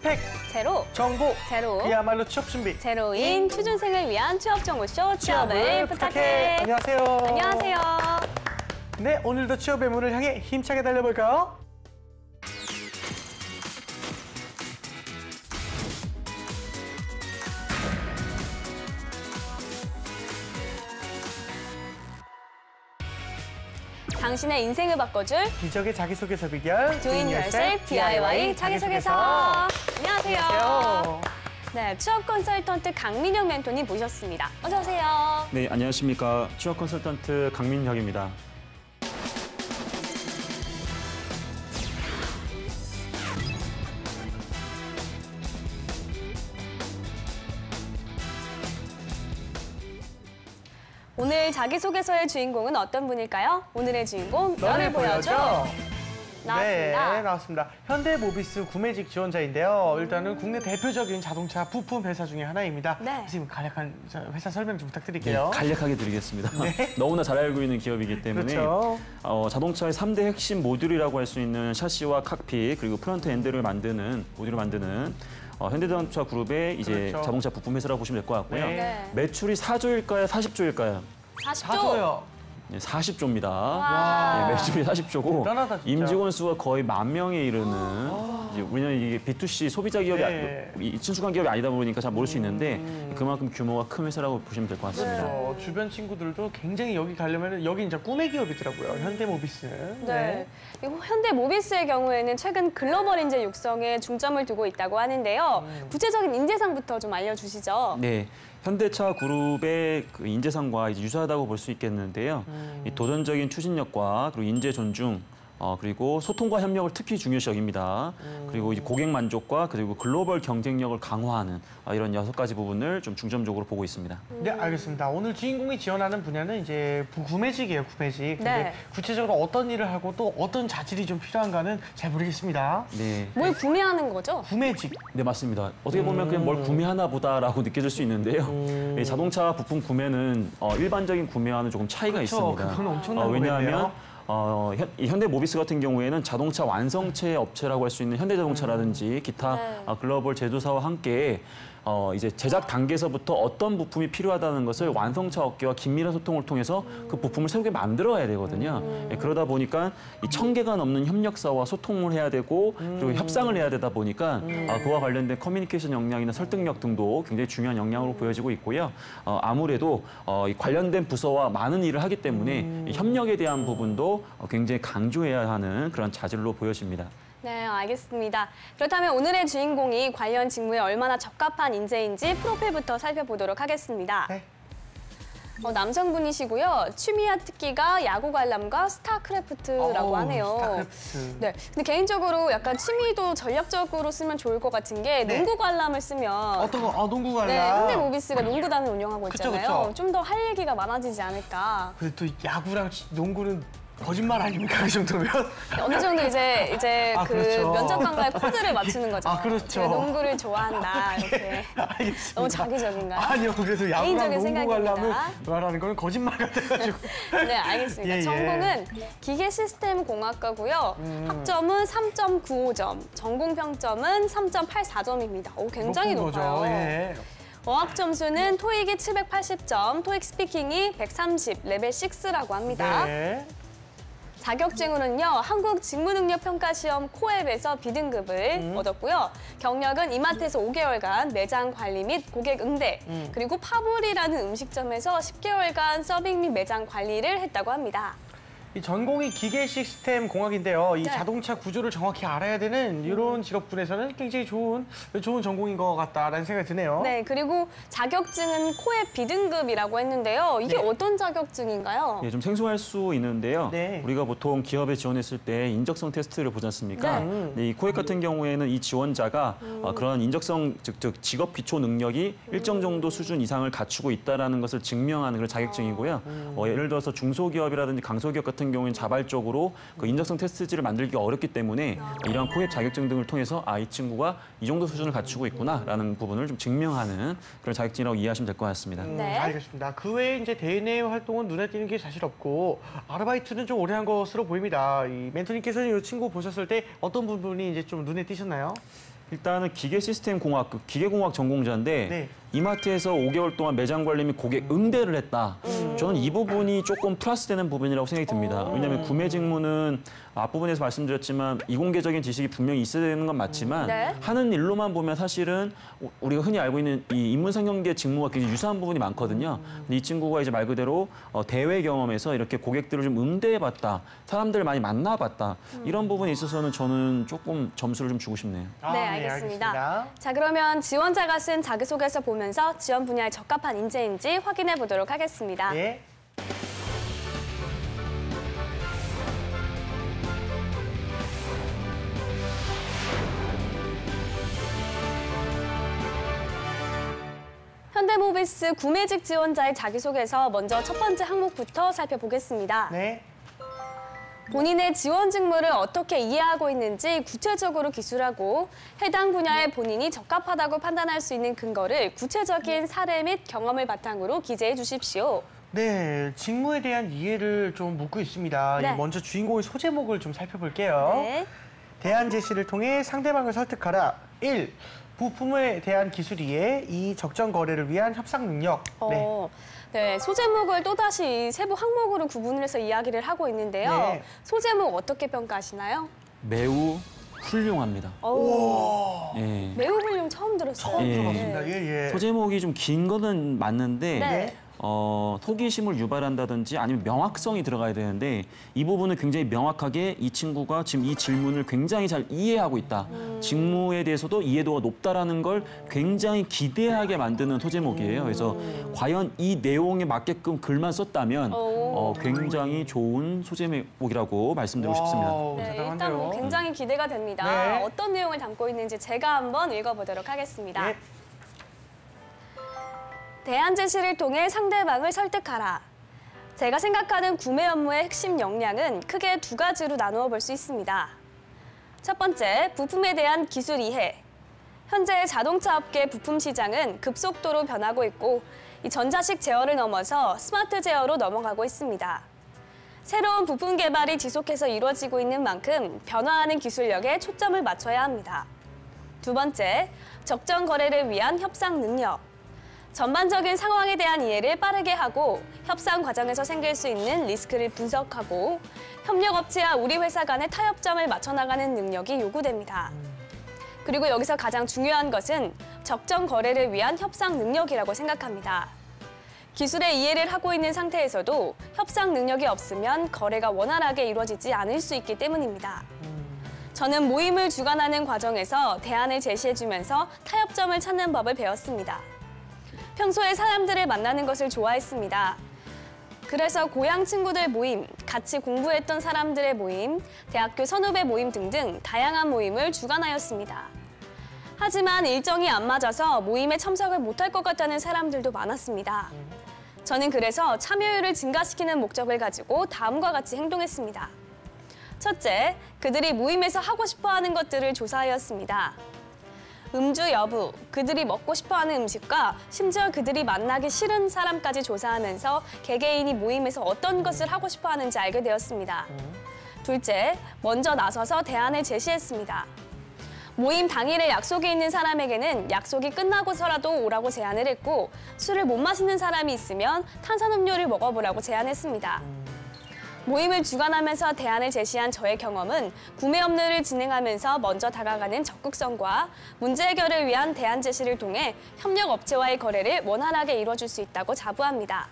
스펙, 제로, 정보, 제로, 그야말로 취업 준비. 제로인 취준생을 위한 취업 정보쇼 취업을 부탁해. 안녕하세요. 안녕하세요. 네, 오늘도 취업의 문을 향해 힘차게 달려볼까요? 당신의 인생을 바꿔줄 기적의 자기소개서 비결 Doing Yourself DIY 자기소개서. 안녕하세요. 안녕하세요. 네, 취업 컨설턴트 강민혁 멘토님 모셨습니다. 어서 오세요. 네, 안녕하십니까. 취업 컨설턴트 강민혁입니다. 오늘 자기소개서의 주인공은 어떤 분일까요? 오늘의 주인공 너를 보여줘. 나왔습니다. 네, 나왔습니다. 현대모비스 구매직 지원자인데요. 일단은 국내 대표적인 자동차 부품 회사 중에 하나입니다. 네. 선생님, 간략한 회사 설명 좀 부탁드릴게요. 네, 간략하게 드리겠습니다. 네. 너무나 잘 알고 있는 기업이기 때문에 그렇죠. 자동차의 3대 핵심 모듈이라고 할 수 있는 샤시와 칵핏 그리고 프론트 엔드를 만드는 모듈을 만드는 현대자동차 그룹의 이제 그렇죠. 자동차 부품 회사라고 보시면 될 것 같고요. 네. 매출이 4조일까요? 40조일까요? 40조. 사줘요. 네, 40조입니다. 와. 네, 매출이 40조고 대단하다, 진짜. 임직원 수가 거의 10,000명에 이르는 이제 우리는 이게 B2C 소비자 기업이 네. 친숙한 기업이 아니다 보니까 잘 모를 수 있는데 그만큼 규모가 큰 회사라고 보시면 될 것 같습니다. 그렇죠. 주변 친구들도 굉장히 여기 가려면 여기 이제 꿈의 기업이더라고요. 현대모비스. 네. 그리고 현대모비스의 경우에는 최근 글로벌 인재 육성에 중점을 두고 있다고 하는데요. 구체적인 인재상부터 좀 알려주시죠. 네, 현대차 그룹의 그 인재상과 이제 유사하다고 볼 수 있겠는데요. 이 도전적인 추진력과 그리고 인재 존중, 그리고 소통과 협력을 특히 중요시 여깁니다. 그리고 이제 고객 만족과 그리고 글로벌 경쟁력을 강화하는 이런 6가지 부분을 좀 중점적으로 보고 있습니다. 네, 알겠습니다. 오늘 주인공이 지원하는 분야는 이제 구매직이에요, 구매직. 근데 네. 구체적으로 어떤 일을 하고 또 어떤 자질이 좀 필요한가는 잘 모르겠습니다. 네. 뭘 구매하는 거죠? 구매직. 네, 맞습니다. 어떻게 보면 그냥 뭘 구매하나 보다라고 느껴질 수 있는데요. 이 자동차 부품 구매는 일반적인 구매와는 조금 차이가 그렇죠. 있습니다. 그건 엄청난 왜냐하면 거겠네요. 현대모비스 같은 경우에는 자동차 완성체 업체라고 할 수 있는 현대자동차라든지 기타 네. 글로벌 제조사와 함께 이제 제작 단계에서부터 어떤 부품이 필요하다는 것을 완성차 업계와 긴밀한 소통을 통해서 그 부품을 새롭게 만들어야 되거든요. 그러다 보니까 이 1000개가 넘는 협력사와 소통을 해야 되고 그리고 협상을 해야 되다 보니까 그와 관련된 커뮤니케이션 역량이나 설득력 등도 굉장히 중요한 역량으로 보여지고 있고요. 아무래도 이 관련된 부서와 많은 일을 하기 때문에 이 협력에 대한 부분도 굉장히 강조해야 하는 그런 자질로 보여집니다. 네, 알겠습니다. 그렇다면 오늘의 주인공이 관련 직무에 얼마나 적합한 인재인지 프로필부터 살펴보도록 하겠습니다. 네. 남성분이시고요. 취미와 특기가 야구 관람과 스타크래프트라고 하네요. 스타크래프트. 네, 근데 개인적으로 약간 취미도 전략적으로 쓰면 좋을 것 같은 게 네. 농구 관람을 쓰면 어떤 거? 농구 관람. 네, 현대모비스가 농구단을 운영하고 그쵸, 있잖아요. 그쵸. 좀 더 할 얘기가 많아지지 않을까. 근데 또 야구랑 농구는 거짓말 아닙니까? 그 정도면? 어느 정도 이제 아, 그 그렇죠. 면접관과의 코드를 맞추는 거죠. 아, 그렇죠. 제가 농구를 좋아한다 이렇게. 알겠습니다. 너무 자기적인가요? 아니요, 그래서 야구랑 개인적인 농구 생각입니다. 관람을 말하는 거는 거짓말 같아가지고. 네, 알겠습니다. 예, 예. 전공은 기계 시스템 공학과고요. 학점은 3.95점, 전공 평점은 3.84점입니다. 오, 굉장히 높은 높아요. 거죠. 예. 어학 점수는 토익이 780점, 토익 스피킹이 130, 레벨 6라고 합니다. 네. 자격증으로는요, 한국직무능력평가시험 코앱에서 B등급을 얻었고요. 경력은 이마트에서 5개월간 매장 관리 및 고객 응대, 그리고 파브리라는 음식점에서 10개월간 서빙 및 매장 관리를 했다고 합니다. 이 전공이 기계 시스템 공학인데요. 이 네. 자동차 구조를 정확히 알아야 되는 이런 직업군에서는 굉장히 좋은 전공인 것 같다라는 생각이 드네요. 네, 그리고 자격증은 코앱 B등급이라고 했는데요. 이게 네. 어떤 자격증인가요? 좀 생소할 수 있는데요. 네. 우리가 보통 기업에 지원했을 때 인적성 테스트를 보지 않습니까? 네. 이 코엑 같은 경우에는 이 지원자가 그런 인적성, 즉 직업 기초 능력이 일정 정도 수준 이상을 갖추고 있다는 것을 증명하는 그런 자격증이고요. 예를 들어서 중소기업이라든지 강소기업 같은 경우에는 자발적으로 그 인적성 테스트지를 만들기가 어렵기 때문에 이러한 코엑 자격증 등을 통해서 이 친구가 이 정도 수준을 갖추고 있구나라는 부분을 좀 증명하는 그런 자격증이라고 이해하시면 될 것 같습니다. 네. 알겠습니다. 그 외에 이제 대내 활동은 눈에 띄는 게 사실 없고 아르바이트는 좀 오래 한 것으로 보입니다. 이 멘토님께서는 이 친구 보셨을 때 어떤 부분이 이제 좀 눈에 띄셨나요? 일단은 기계 시스템 공학, 기계공학 전공자인데 네. 이마트에서 5개월 동안 매장 관리 및 고객 응대를 했다. 저는 이 부분이 조금 플러스되는 부분이라고 생각이 듭니다. 왜냐하면 구매 직무는 앞부분에서 말씀드렸지만 이공계적인 지식이 분명히 있어야 되는 건 맞지만 네. 하는 일로만 보면 사실은 우리가 흔히 알고 있는 이 인문상경계 직무와 굉장히 유사한 부분이 많거든요. 근데 이 친구가 이제 말 그대로 대외 경험에서 이렇게 고객들을 좀 응대해봤다, 사람들을 많이 만나봤다 이런 부분에 있어서는 저는 조금 점수를 좀 주고 싶네요. 네, 알겠습니다. 자, 그러면 지원자가 쓴 자기소개서 보면서 지원 분야에 적합한 인재인지 확인해 보도록 하겠습니다. 네. 현대모비스 구매직 지원자의 자기소개서 먼저 첫 번째 항목부터 살펴보겠습니다. 네. 본인의 지원 직무를 어떻게 이해하고 있는지 구체적으로 기술하고 해당 분야에 본인이 적합하다고 판단할 수 있는 근거를 구체적인 사례 및 경험을 바탕으로 기재해 주십시오. 네, 직무에 대한 이해를 좀 묻고 있습니다. 네. 먼저 주인공의 소제목을 좀 살펴볼게요. 네. 대안 제시를 통해 상대방을 설득하라. 1. 부품에 대한 기술 이해. 2. 적정 거래를 위한 협상 능력. 네. 네, 소제목을 또다시 세부 항목으로 구분을 해서 이야기를 하고 있는데요. 네. 소제목 어떻게 평가하시나요? 매우 훌륭합니다. 예. 매우 훌륭 처음 들었어요. 처음 예. 들어봤습니다. 예, 예. 소제목이 좀 긴 거는 맞는데 네. 호기심을 유발한다든지 아니면 명확성이 들어가야 되는데 이 부분은 굉장히 명확하게 이 친구가 지금 이 질문을 굉장히 잘 이해하고 있다. 직무에 대해서도 이해도가 높다라는 걸 굉장히 기대하게 만드는 소제목이에요. 그래서 과연 이 내용에 맞게끔 글만 썼다면 굉장히 좋은 소제목이라고 말씀드리고 싶습니다. 와우, 네, 대단한데요. 일단 뭐 굉장히 기대가 됩니다. 네. 어떤 내용을 담고 있는지 제가 한번 읽어보도록 하겠습니다. 네. 대안 제시를 통해 상대방을 설득하라. 제가 생각하는 구매 업무의 핵심 역량은 크게 두 가지로 나누어 볼 수 있습니다. 첫 번째, 부품에 대한 기술 이해. 현재 자동차 업계 부품 시장은 급속도로 변하고 있고 이 전자식 제어를 넘어서 스마트 제어로 넘어가고 있습니다. 새로운 부품 개발이 지속해서 이루어지고 있는 만큼 변화하는 기술력에 초점을 맞춰야 합니다. 두 번째, 적정 거래를 위한 협상 능력. 전반적인 상황에 대한 이해를 빠르게 하고 협상 과정에서 생길 수 있는 리스크를 분석하고 협력업체와 우리 회사 간의 타협점을 맞춰 나가는 능력이 요구됩니다. 그리고 여기서 가장 중요한 것은 적정 거래를 위한 협상 능력이라고 생각합니다. 기술의 이해를 하고 있는 상태에서도 협상 능력이 없으면 거래가 원활하게 이루어지지 않을 수 있기 때문입니다. 저는 모임을 주관하는 과정에서 대안을 제시해주면서 타협점을 찾는 법을 배웠습니다. 평소에 사람들을 만나는 것을 좋아했습니다. 그래서 고향 친구들 모임, 같이 공부했던 사람들의 모임, 대학교 선후배 모임 등등 다양한 모임을 주관하였습니다. 하지만 일정이 안 맞아서 모임에 참석을 못할 것 같다는 사람들도 많았습니다. 저는 그래서 참여율을 증가시키는 목적을 가지고 다음과 같이 행동했습니다. 첫째, 그들이 모임에서 하고 싶어하는 것들을 조사하였습니다. 음주 여부, 그들이 먹고 싶어하는 음식과 심지어 그들이 만나기 싫은 사람까지 조사하면서 개개인이 모임에서 어떤 것을 하고 싶어하는지 알게 되었습니다. 둘째, 먼저 나서서 대안을 제시했습니다. 모임 당일에 약속이 있는 사람에게는 약속이 끝나고서라도 오라고 제안을 했고 술을 못 마시는 사람이 있으면 탄산음료를 먹어보라고 제안했습니다. 모임을 주관하면서 대안을 제시한 저의 경험은 구매 업무를 진행하면서 먼저 다가가는 적극성과 문제 해결을 위한 대안 제시를 통해 협력 업체와의 거래를 원활하게 이루어줄 수 있다고 자부합니다.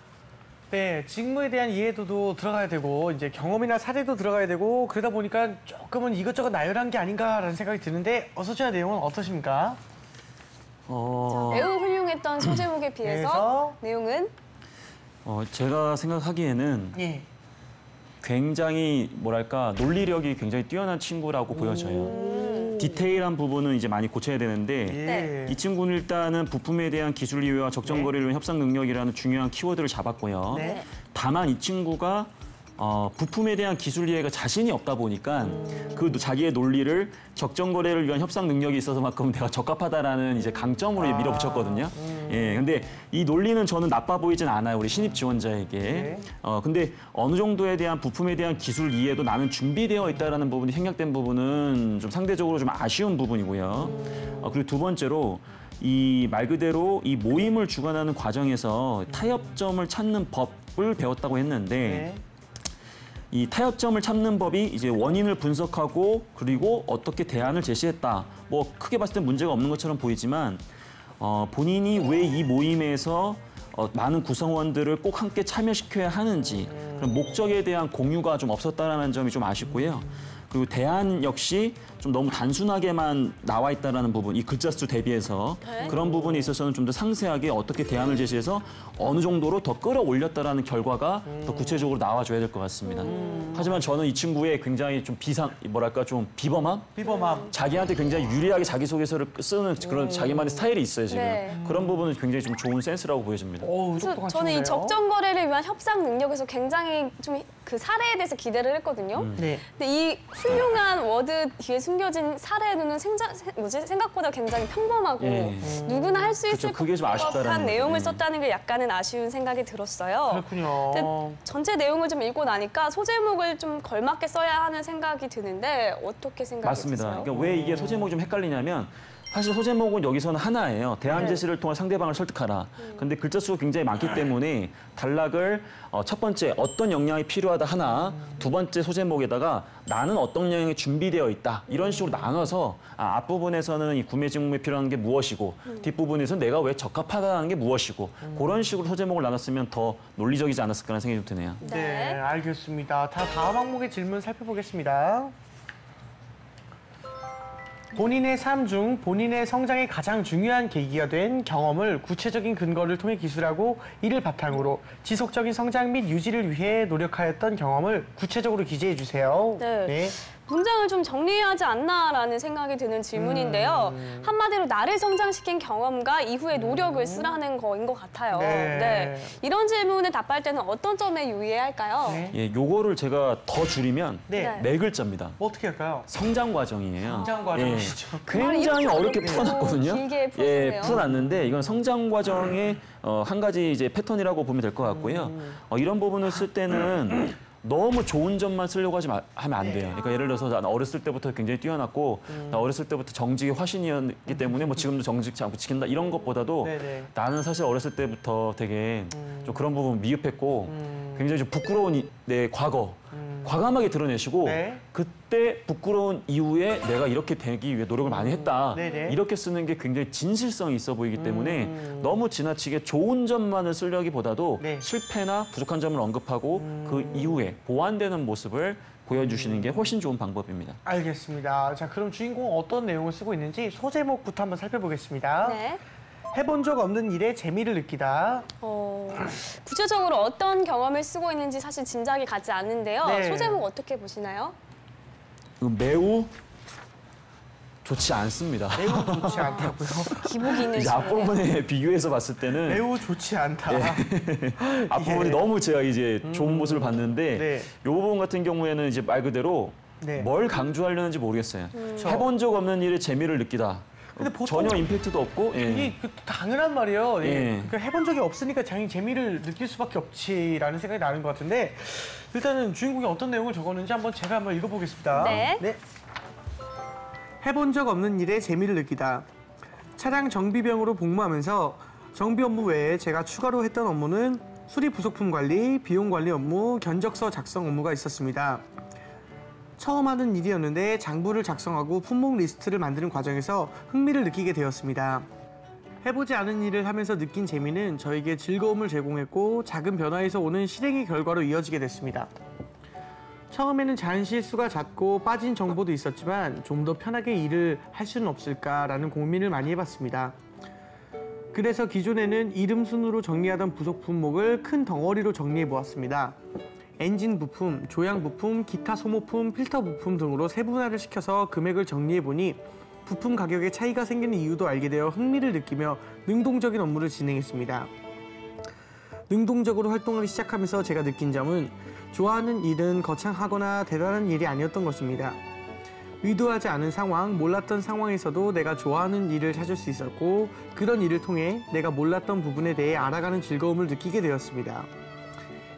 네, 직무에 대한 이해도도 들어가야 되고 이제 경험이나 사례도 들어가야 되고 그러다 보니까 조금은 이것저것 나열한 게 아닌가라는 생각이 드는데 어서저야 내용은 어떠십니까? 매우 훌륭했던 소제목에 비해서 내용은? 제가 생각하기에는 예. 굉장히 뭐랄까 논리력이 굉장히 뛰어난 친구라고 보여져요. 디테일한 부분은 이제 많이 고쳐야 되는데 네. 이 친구는 일단은 부품에 대한 기술 이해와 적정 거래를 위한 협상 능력이라는 중요한 키워드를 잡았고요. 네. 다만 이 친구가 부품에 대한 기술 이해가 자신이 없다 보니까 그 자기의 논리를 적정 거래를 위한 협상 능력이 있어서만큼 내가 적합하다라는 이제 강점으로 밀어붙였거든요. 예, 근데 이 논리는 저는 나빠 보이진 않아요. 우리 신입 지원자에게. 네. 근데 어느 정도에 대한 부품에 대한 기술 이해도 나는 준비되어 있다라는 부분이 생략된 부분은 좀 상대적으로 좀 아쉬운 부분이고요. 그리고 두 번째로 이 말 그대로 이 모임을 주관하는 과정에서 타협점을 찾는 법을 배웠다고 했는데 네. 이 타협점을 찾는 법이 이제 원인을 분석하고 그리고 어떻게 대안을 제시했다. 뭐 크게 봤을 때 문제가 없는 것처럼 보이지만 본인이 왜 이 모임에서 많은 구성원들을 꼭 함께 참여시켜야 하는지 그런 목적에 대한 공유가 좀 없었다라는 점이 좀 아쉽고요. 그리고 대안 역시 좀 너무 단순하게만 나와 있다라는 부분, 이 글자 수 대비해서 네. 그런 부분에 있어서는 좀 더 상세하게 어떻게 대안을 제시해서 어느 정도로 더 끌어올렸다라는 결과가 더 구체적으로 나와줘야 될 것 같습니다. 하지만 저는 이 친구의 굉장히 좀 좀 비범함? 비범함. 자기한테 굉장히 유리하게 자기소개서를 쓰는 그런 자기만의 스타일이 있어요, 지금. 네. 그런 부분은 굉장히 좀 좋은 센스라고 보여집니다. 어우, 그래서 똑똑한 저는 이 친구네요. 적정 거래를 위한 협상 능력에서 굉장히 좀 그 사례에 대해서 기대를 했거든요. 네. 근데 이 훌륭한 워드 뒤에 숨겨진 사례는 생각보다 굉장히 평범하고 예. 누구나 할 수 있을 그쵸, 그게 좀 아쉽다라는 법한 내용을 거죠. 썼다는 게 약간은 아쉬운 생각이 들었어요. 그렇군요. 근데 전체 내용을 좀 읽고 나니까 소제목을 좀 걸맞게 써야 하는 생각이 드는데 어떻게 생각이 맞습니다. 드세요? 그러니까 왜 이게 소제목이 좀 헷갈리냐면 사실 소제목은 여기서는 하나예요. 대안 네. 제시를 통해 상대방을 설득하라. 근데 글자 수가 굉장히 많기 때문에 단락을 첫 번째 어떤 역량이 필요하다 하나, 두 번째 소제목에다가 나는 어떤 역량이 준비되어 있다. 이런 식으로 나눠서 앞부분에서는 이 구매 직무에 필요한 게 무엇이고 뒷부분에서는 내가 왜 적합하다는 게 무엇이고 그런 식으로 소제목을 나눴으면 더 논리적이지 않았을까라는 생각이 좀 드네요. 네, 알겠습니다. 다음 항목의 질문 살펴보겠습니다. 본인의 삶 중 본인의 성장에 가장 중요한 계기가 된 경험을 구체적인 근거를 통해 기술하고 이를 바탕으로 지속적인 성장 및 유지를 위해 노력하였던 경험을 구체적으로 기재해 주세요. 네. 문장을 좀 정리하지 않나라는 생각이 드는 질문인데요. 한마디로 나를 성장시킨 경험과 이후의 노력을 쓰라는 거인 것 같아요. 네. 이런 질문에 답할 때는 어떤 점에 유의해야 할까요? 네. 예, 요거를 제가 더 줄이면 네. 네 글자입니다. 뭐 어떻게 할까요? 성장 과정이에요. 성장 과정이시죠. 굉장히 이렇게 어렵게 어렵게 풀어놨거든요. 길게 풀었네요. 예, 풀어놨는데 이건 성장 과정의 한 가지 이제 패턴이라고 보면 될 것 같고요. 이런 부분을 쓸 때는 너무 좋은 점만 쓰려고 하면 안 돼요. 그러니까 예를 들어서 나 어렸을 때부터 굉장히 뛰어났고 나 어렸을 때부터 정직의 화신이었기 때문에 뭐 지금도 정직치 않고 지킨다 이런 것보다도 네네. 나는 사실 어렸을 때부터 되게 좀 그런 부분 미흡했고 굉장히 좀 부끄러운 내 과거 과감하게 드러내시고 네. 그때 부끄러운 이후에 내가 이렇게 되기 위해 노력을 많이 했다. 네네. 이렇게 쓰는 게 굉장히 진실성이 있어 보이기 때문에 너무 지나치게 좋은 점만을 쓰려기보다도 네. 실패나 부족한 점을 언급하고 그 이후에 보완되는 모습을 보여주시는 게 훨씬 좋은 방법입니다. 알겠습니다. 자, 그럼 주인공은 어떤 내용을 쓰고 있는지 소제목부터 한번 살펴보겠습니다. 네. 해본 적 없는 일에 재미를 느끼다. 구체적으로 어떤 경험을 쓰고 있는지 사실 짐작이 가지 않는데요. 네. 소제목 어떻게 보시나요? 매우 좋지 않습니다. 매우 좋지 않다고요. 기복이 있는 이제 질문이에요. 앞부분에 비교해서 봤을 때는 매우 좋지 않다. 앞부분이 예. 너무 제가 이제 좋은 모습을 봤는데 네. 이 부분 같은 경우에는 이제 말 그대로 네. 뭘 강조하려는지 모르겠어요. 해본 적 없는 일에 재미를 느끼다. 근데 보통 전혀 임팩트도 없고 예. 이게 당연한 말이에요. 예. 예. 그러니까 해본 적이 없으니까 당연히 재미를 느낄 수밖에 없지라는 생각이 나는 것 같은데 일단은 주인공이 어떤 내용을 적었는지 제가 한번 읽어보겠습니다. 네. 해본 적 없는 일에 재미를 느끼다. 차량 정비병으로 복무하면서 정비 업무 외에 제가 추가로 했던 업무는 수리 부속품 관리, 비용 관리 업무, 견적서 작성 업무가 있었습니다. 처음 하는 일이었는데 장부를 작성하고 품목 리스트를 만드는 과정에서 흥미를 느끼게 되었습니다. 해보지 않은 일을 하면서 느낀 재미는 저에게 즐거움을 제공했고 작은 변화에서 오는 실행의 결과로 이어지게 됐습니다. 처음에는 자연 실수가 잦고 빠진 정보도 있었지만 좀 더 편하게 일을 할 수는 없을까라는 고민을 많이 해봤습니다. 그래서 기존에는 이름 순으로 정리하던 부속 품목을 큰 덩어리로 정리해 보았습니다. 엔진 부품, 조향 부품, 기타 소모품, 필터 부품 등으로 세분화를 시켜서 금액을 정리해 보니 부품 가격에 차이가 생기는 이유도 알게 되어 흥미를 느끼며 능동적인 업무를 진행했습니다. 능동적으로 활동하기 시작하면서 제가 느낀 점은 좋아하는 일은 거창하거나 대단한 일이 아니었던 것입니다. 의도하지 않은 상황, 몰랐던 상황에서도 내가 좋아하는 일을 찾을 수 있었고 그런 일을 통해 내가 몰랐던 부분에 대해 알아가는 즐거움을 느끼게 되었습니다.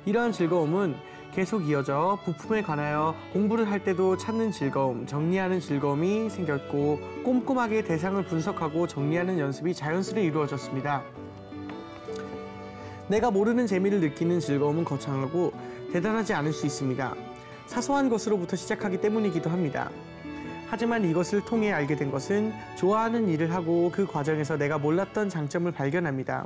이러한 즐거움은 계속 이어져 부품에 관하여 공부를 할 때도 찾는 즐거움, 정리하는 즐거움이 생겼고 꼼꼼하게 대상을 분석하고 정리하는 연습이 자연스레 이루어졌습니다. 내가 모르는 재미를 느끼는 즐거움은 거창하고 대단하지 않을 수 있습니다. 사소한 것으로부터 시작하기 때문이기도 합니다. 하지만 이것을 통해 알게 된 것은 좋아하는 일을 하고 그 과정에서 내가 몰랐던 장점을 발견합니다.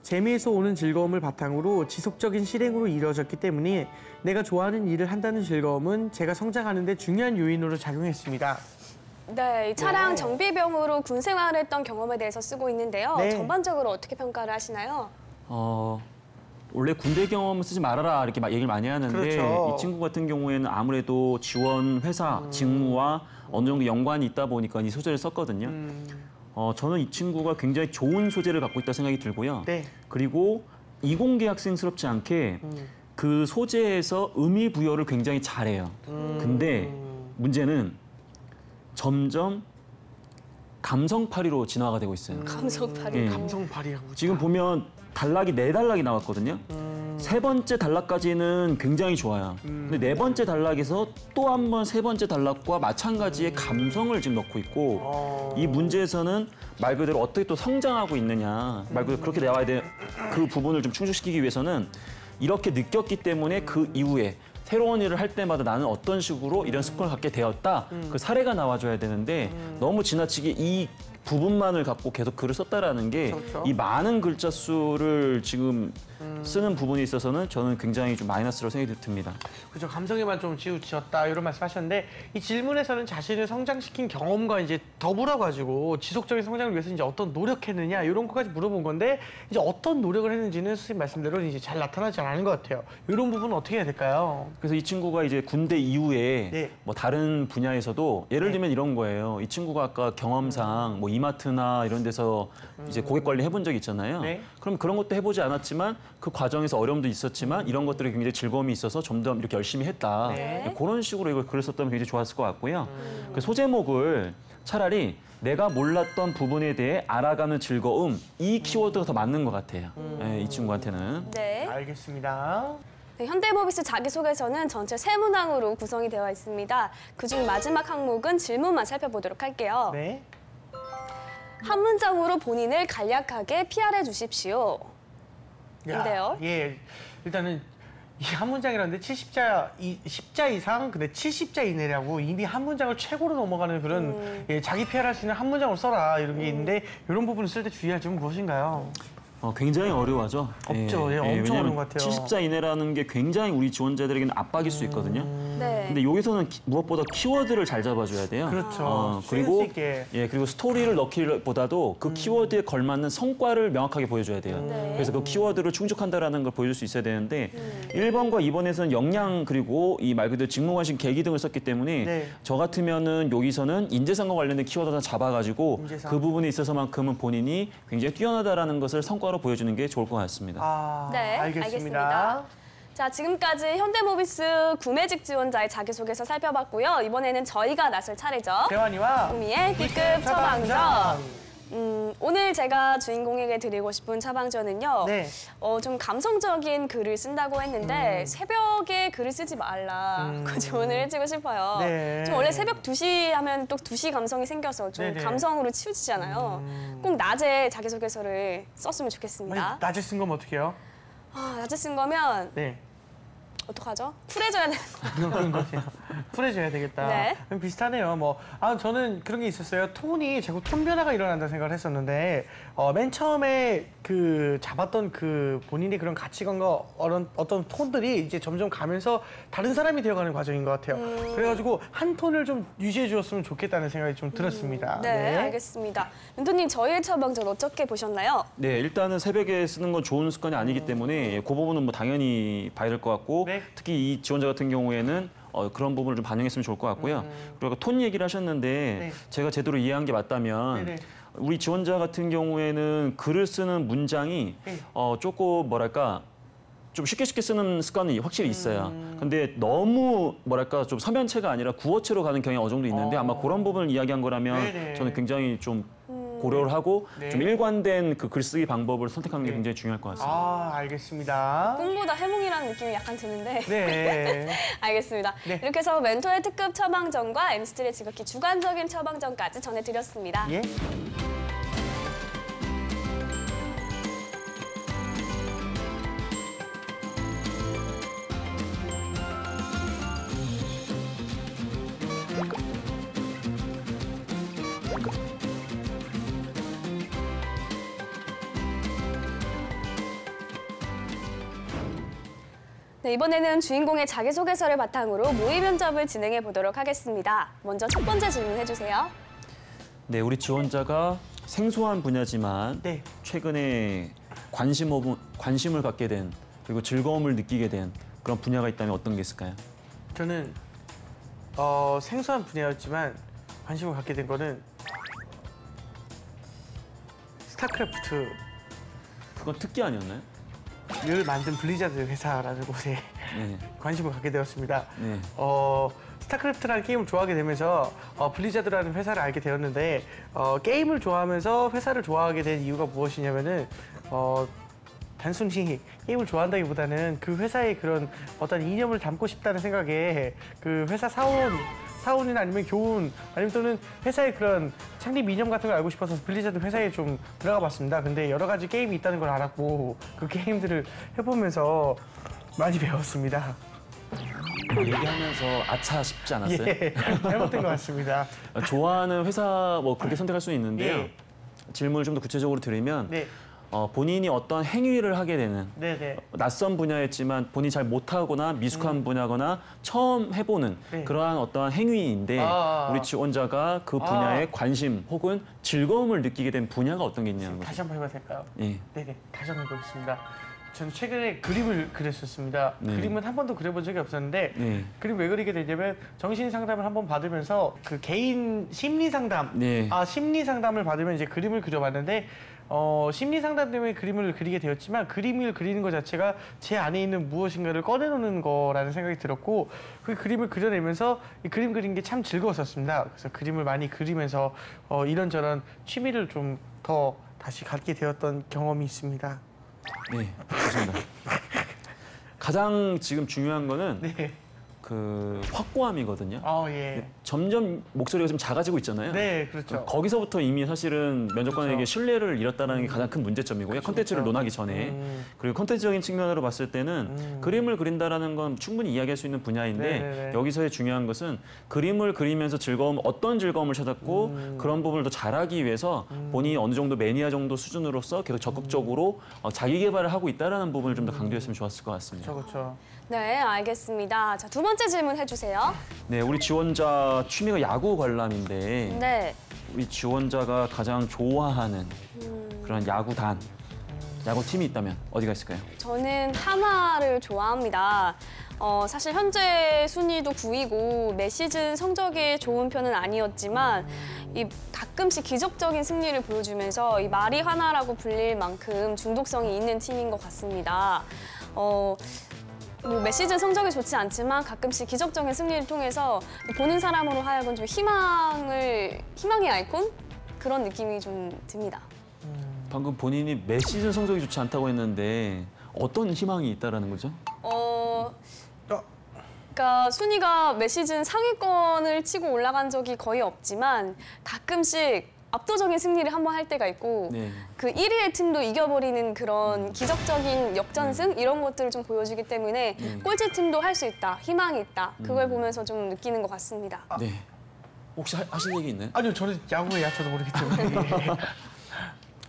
재미에서 오는 즐거움을 바탕으로 지속적인 실행으로 이루어졌기 때문에 내가 좋아하는 일을 한다는 즐거움은 제가 성장하는 데 중요한 요인으로 작용했습니다. 네, 이 차량 정비병으로 군 생활을 했던 경험에 대해서 쓰고 있는데요. 네. 전반적으로 어떻게 평가를 하시나요? 원래 군대 경험 쓰지 말아라 이렇게 얘기를 많이 하는데 그렇죠. 이 친구 같은 경우에는 아무래도 지원 회사 직무와 어느 정도 연관이 있다 보니까 이 소재를 썼거든요. 저는 이 친구가 굉장히 좋은 소재를 갖고 있다 생각이 들고요. 네. 그리고 이공계 학생스럽지 않게 그 소재에서 의미 부여를 굉장히 잘해요. 근데 문제는 점점 감성파리로 진화가 되고 있어요. 감성파리. 예. 감성 발휘하고 지금 보면 단락이 4단락이 나왔거든요. 세 번째 단락까지는 굉장히 좋아요. 근데 네 번째 단락에서 또 한 번 세 번째 단락과 마찬가지의 감성을 지금 넣고 있고 이 문제에서는 말 그대로 어떻게 또 성장하고 있느냐 말 그대로 그렇게 나와야 돼. 그 부분을 좀 충족시키기 위해서는 이렇게 느꼈기 때문에 그 이후에 새로운 일을 할 때마다 나는 어떤 식으로 이런 습관을 갖게 되었다. 그 사례가 나와줘야 되는데 너무 지나치게 이 부분만을 갖고 계속 글을 썼다라는 게 그렇죠. 이 많은 글자 수를 지금 쓰는 부분에 있어서는 저는 굉장히 좀 마이너스로 생각이 듭니다. 그죠. 감성에만 좀 치우쳤다 이런 말씀하셨는데 이 질문에서는 자신을 성장시킨 경험과 이제 더불어 가지고 지속적인 성장을 위해서 이제 어떤 노력했느냐 이런 것까지 물어본 건데 이제 어떤 노력을 했는지는 선생님 말씀대로 이제 잘 나타나지 않은 것 같아요. 이런 부분은 어떻게 해야 될까요? 그래서 이 친구가 이제 군대 이후에 네. 뭐 다른 분야에서도 예를 들면 이런 거예요. 이 친구가 아까 경험상 뭐 이마트나 이런 데서 이제 고객 관리 해본 적 있잖아요. 네. 그럼 그런 것도 해보지 않았지만 그 과정에서 어려움도 있었지만 이런 것들에 굉장히 즐거움이 있어서 점점 이렇게 열심히 했다. 네. 그런 식으로 이걸 글을 썼다면 굉장히 좋았을 것 같고요. 그 소제목을 차라리 내가 몰랐던 부분에 대해 알아가는 즐거움 이 키워드가 더 맞는 것 같아요. 네, 이 친구한테는. 네. 알겠습니다. 네, 현대모비스 자기소개서는 전체 3문항으로 구성이 되어 있습니다. 그중 마지막 항목은 질문만 살펴보도록 할게요. 네. 한 문장으로 본인을 간략하게 PR해 주십시오. 야, 인데요. 예. 일단은 이 한 문장이라는데 10자 이상 근데 70자 이내라고 이미 한 문장을 최고로 넘어가는 그런 예, 자기 PR할 수 있는 한 문장으로 써라 이런 게 있는데 이런 부분을 쓸 때 주의할 점은 무엇인가요? 굉장히 어려워하죠. 없죠. 예, 엄청 어려운 것 같아요. 70자 이내라는 게 굉장히 우리 지원자들에게는 압박일 수 있거든요. 네. 근데 여기서는 무엇보다 키워드를 잘 잡아줘야 돼요. 그렇죠. 그리고 센스 있게. 그리고 스토리를 넣기보다도 그 키워드에 걸맞는 성과를 명확하게 보여줘야 돼요. 네. 그래서 그 키워드를 충족한다라는 걸 보여줄 수 있어야 되는데 1번과 2번에서는 역량 그리고 이 말 그대로 직무관심 계기 등을 썼기 때문에 네. 저 같으면은 여기서는 인재상과 관련된 키워드를 잡아가지고 인재상. 그 부분에 있어서만큼은 본인이 굉장히 뛰어나다라는 것을 성과로 보여주는 게 좋을 것 같습니다. 네, 알겠습니다. 자, 지금까지 현대모비스 구매직 지원자의 자기소개서 살펴봤고요. 이번에는 저희가 나설 차례죠. 대환이와 구미의 B급 처방전. 오늘 제가 주인공에게 드리고 싶은 처방전은요. 네. 좀 감성적인 글을 쓴다고 했는데 새벽에 글을 쓰지 말라. 그 조언을 해주고 싶어요. 네. 좀 원래 새벽 2시 하면 또 2시 감성이 생겨서 좀 네네. 감성으로 치우치잖아요. 꼭 낮에 자기소개서를 썼으면 좋겠습니다. 아니, 낮에 쓴 거면 어떡해요? 낮에 쓴 거면 네. 어떡하죠? 쿨해져야 되는 거. 그런 거세요. 쿨해져야 되겠다. 네. 그럼 비슷하네요. 저는 그런 게 있었어요. 톤이 자꾸 톤 변화가 일어난다는 생각을 했었는데 맨 처음에 그 잡았던 그 본인의 그런 가치관과 어떤 톤들이 이제 점점 가면서 다른 사람이 되어가는 과정인 것 같아요. 그래가지고 한 톤을 좀 유지해 주었으면 좋겠다는 생각이 좀 들었습니다. 네, 알겠습니다. 멘토님, 저희의 처방전 어떻게 보셨나요? 네, 일단은 새벽에 쓰는 건 좋은 습관이 아니기 때문에 그 부분은 뭐 당연히 봐야 될 것 같고 네. 특히 이 지원자 같은 경우에는 그런 부분을 좀 반영했으면 좋을 것 같고요. 그리고 톤 얘기를 하셨는데 네. 제가 제대로 이해한 게 맞다면 네네. 우리 지원자 같은 경우에는 글을 쓰는 문장이 네. 조금 뭐랄까 좀 쉽게 쓰는 습관이 확실히 있어요. 근데 너무 뭐랄까 좀 서면체가 아니라 구어체로 가는 경향이 어느 정도 있는데 아마 그런 부분을 이야기한 거라면 네네. 저는 굉장히 좀 고려를 하고 네. 좀 일관된 그 글쓰기 방법을 선택하는 게 네. 굉장히 중요할 것 같습니다. 아, 알겠습니다. 꿈보다 해몽이라는 느낌이 약간 드는데. 네. 알겠습니다. 네. 이렇게 해서 멘토의 특급 처방전과 MC들의 지극히 주관적인 처방전까지 전해드렸습니다. 예. 네, 이번에는 주인공의 자기소개서를 바탕으로 모의 면접을 진행해 보도록 하겠습니다. 먼저 첫 번째 질문 해주세요. 네, 우리 지원자가 생소한 분야지만 네. 최근에 관심을 갖게 된 그리고 즐거움을 느끼게 된 그런 분야가 있다면 어떤 게 있을까요? 저는 생소한 분야였지만 관심을 갖게 된 거는 스타크래프트 그건 특기 아니었나요? 를 만든 블리자드 회사라는 곳에 네. 관심을 갖게 되었습니다. 네. 스타크래프트라는 게임을 좋아하게 되면서 블리자드라는 회사를 알게 되었는데 게임을 좋아하면서 회사를 좋아하게 된 이유가 무엇이냐면은 단순히 게임을 좋아한다기보다는 그 회사의 그런 어떤 이념을 담고 싶다는 생각에 그 회사 사원이나 아니면 교훈 아니면 또는 회사의 그런 창립 이념 같은 걸 알고 싶어서 블리자드 회사에 좀 들어가 봤습니다. 근데 여러 가지 게임이 있다는 걸 알았고 그 게임들을 해보면서 많이 배웠습니다. 얘기하면서 아차 싶지 않았어요? 예, 잘못된 것 같습니다. 좋아하는 회사 뭐 그렇게 선택할 수는 있는데요. 예. 질문을 좀 더 구체적으로 드리면 네, 본인이 어떤 행위를 하게 되는 네, 네. 낯선 분야였지만 본인이 잘 못하거나 미숙한 분야거나 처음 해보는 네. 그러한 어떠한 행위인데 아. 우리 지원자가 그 분야에 관심 혹은 즐거움을 느끼게 된 분야가 어떤 게 있냐는 거죠. 다시 한번 해봐도 될까요? 예. 네네, 다시 한번 해보겠습니다. 저는 최근에 그림을 그렸었습니다. 네. 그림은 한 번도 그려본 적이 없었는데 네. 그림 왜 그리게 되냐면 정신 상담을 한 번 받으면서 그 개인 심리 상담, 네. 심리 상담을 받으면 이제 그림을 그려봤는데 심리 상담 때문에 그림을 그리게 되었지만 그림을 그리는 것 자체가 제 안에 있는 무엇인가를 꺼내놓는 거라는 생각이 들었고 그 그림을 그려내면서 이 그림 그린 게 참 즐거웠었습니다. 그래서 그림을 많이 그리면서 이런저런 취미를 좀 더 다시 갖게 되었던 경험이 있습니다. 네, 좋습니다. 가장 지금 중요한 거는 네. 그 확고함이거든요. 예. 점점 목소리가 좀 작아지고 있잖아요. 네, 그렇죠. 거기서부터 이미 사실은 면접관에게 그렇죠. 신뢰를 잃었다는 게 가장 큰 문제점이고요. 컨텐츠를 논하기 전에. 그리고 컨텐츠적인 측면으로 봤을 때는 그림을 그린다라는 건 충분히 이야기할 수 있는 분야인데 네네네. 여기서의 중요한 것은 그림을 그리면서 어떤 즐거움을 찾았고 그런 부분을 더 잘하기 위해서 본인이 어느 정도 매니아 정도 수준으로서 계속 적극적으로 자기 개발을 하고 있다는 부분을 좀 더 강조했으면 좋았을 것 같습니다. 그렇죠. 네, 알겠습니다. 자, 두 번째 질문 해주세요. 네, 우리 지원자 취미가 야구 관람인데 네. 우리 지원자가 가장 좋아하는 그런 야구단, 야구팀이 있다면 어디가 있을까요? 저는 하나를 좋아합니다. 사실 현재 순위도 9위고 매 시즌 성적이 좋은 편은 아니었지만 이 가끔씩 기적적인 승리를 보여주면서 이 말이 하나라고 불릴 만큼 중독성이 있는 팀인 것 같습니다. 매 시즌 성적이 좋지 않지만 가끔씩 기적적인 승리를 통해서 보는 사람으로 하여금 좀 희망의 아이콘? 그런 느낌이 좀 듭니다. 방금 본인이 매 시즌 성적이 좋지 않다고 했는데 어떤 희망이 있다라는 거죠? 그러니까 순위가 매 시즌 상위권을 치고 올라간 적이 거의 없지만 가끔씩 압도적인 승리를 한번 할 때가 있고 네. 그 1위의 팀도 이겨버리는 그런 기적적인 역전승 이런 것들을 좀 보여주기 때문에 꼴찌 팀도 할 수 있다, 희망이 있다. 그걸 보면서 좀 느끼는 것 같습니다. 네. 혹시 하실 얘기 있나요? 아니요, 저는 야구에 얕아도 모르기 때문에.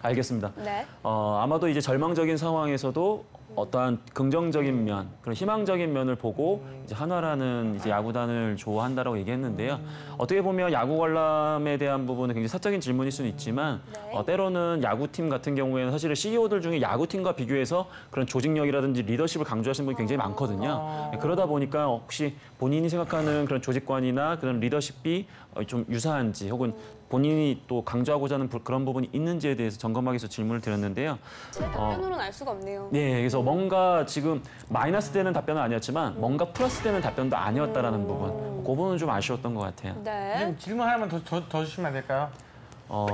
알겠습니다. 네. 아마도 이제 절망적인 상황에서도 어떠한 긍정적인 면, 그런 희망적인 면을 보고 이제 한화라는 이제 야구단을 좋아한다라고 얘기했는데요. 어떻게 보면 야구 관람에 대한 부분은 굉장히 사적인 질문일 수는 있지만 때로는 야구팀 같은 경우에는 사실은 CEO들 중에 야구팀과 비교해서 그런 조직력이라든지 리더십을 강조하시는 분이 굉장히 많거든요. 그러다 보니까 혹시 본인이 생각하는 그런 조직관이나 그런 리더십이 좀 유사한지 혹은 본인이 또 강조하고자 하는 그런 부분이 있는지에 대해서 점검하기 위해서 질문을 드렸는데요. 제 답변으로는 알 수가 없네요. 네, 그래서 뭔가 지금 마이너스 되는 답변은 아니었지만 뭔가 플러스 되는 답변도 아니었다라는 부분. 그 부분은 좀 아쉬웠던 것 같아요. 네. 선생님, 질문 하나만 더 주시면 안 될까요?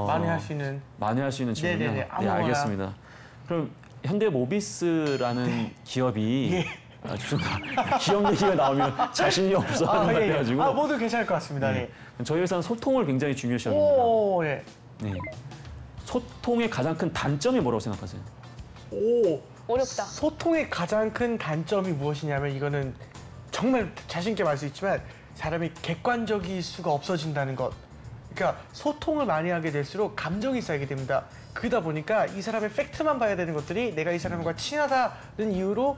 많이 할 수 있는. 많이 할 수 있는 질문이요? 네네네, 네, 아무거나. 알겠습니다. 그럼 현대모비스라는 기업이 예. 죄송합니다. 기업 얘기가 나오면 자신이 없어 하는 것 같아가지고 모두 괜찮을 것 같습니다. 네. 저희 회사는 소통을 굉장히 중요시 합니다. 오, 예. 네. 소통의 가장 큰 단점이 뭐라고 생각하세요? 오. 어렵다. 소통의 가장 큰 단점이 무엇이냐면 이거는 정말 자신 있게 말할 수 있지만 사람이 객관적일 수가 없어진다는 것. 그러니까 소통을 많이 하게 될수록 감정이 쌓이게 됩니다. 그러다 보니까 이 사람의 팩트만 봐야 되는 것들이 내가 이 사람과 친하다는 이유로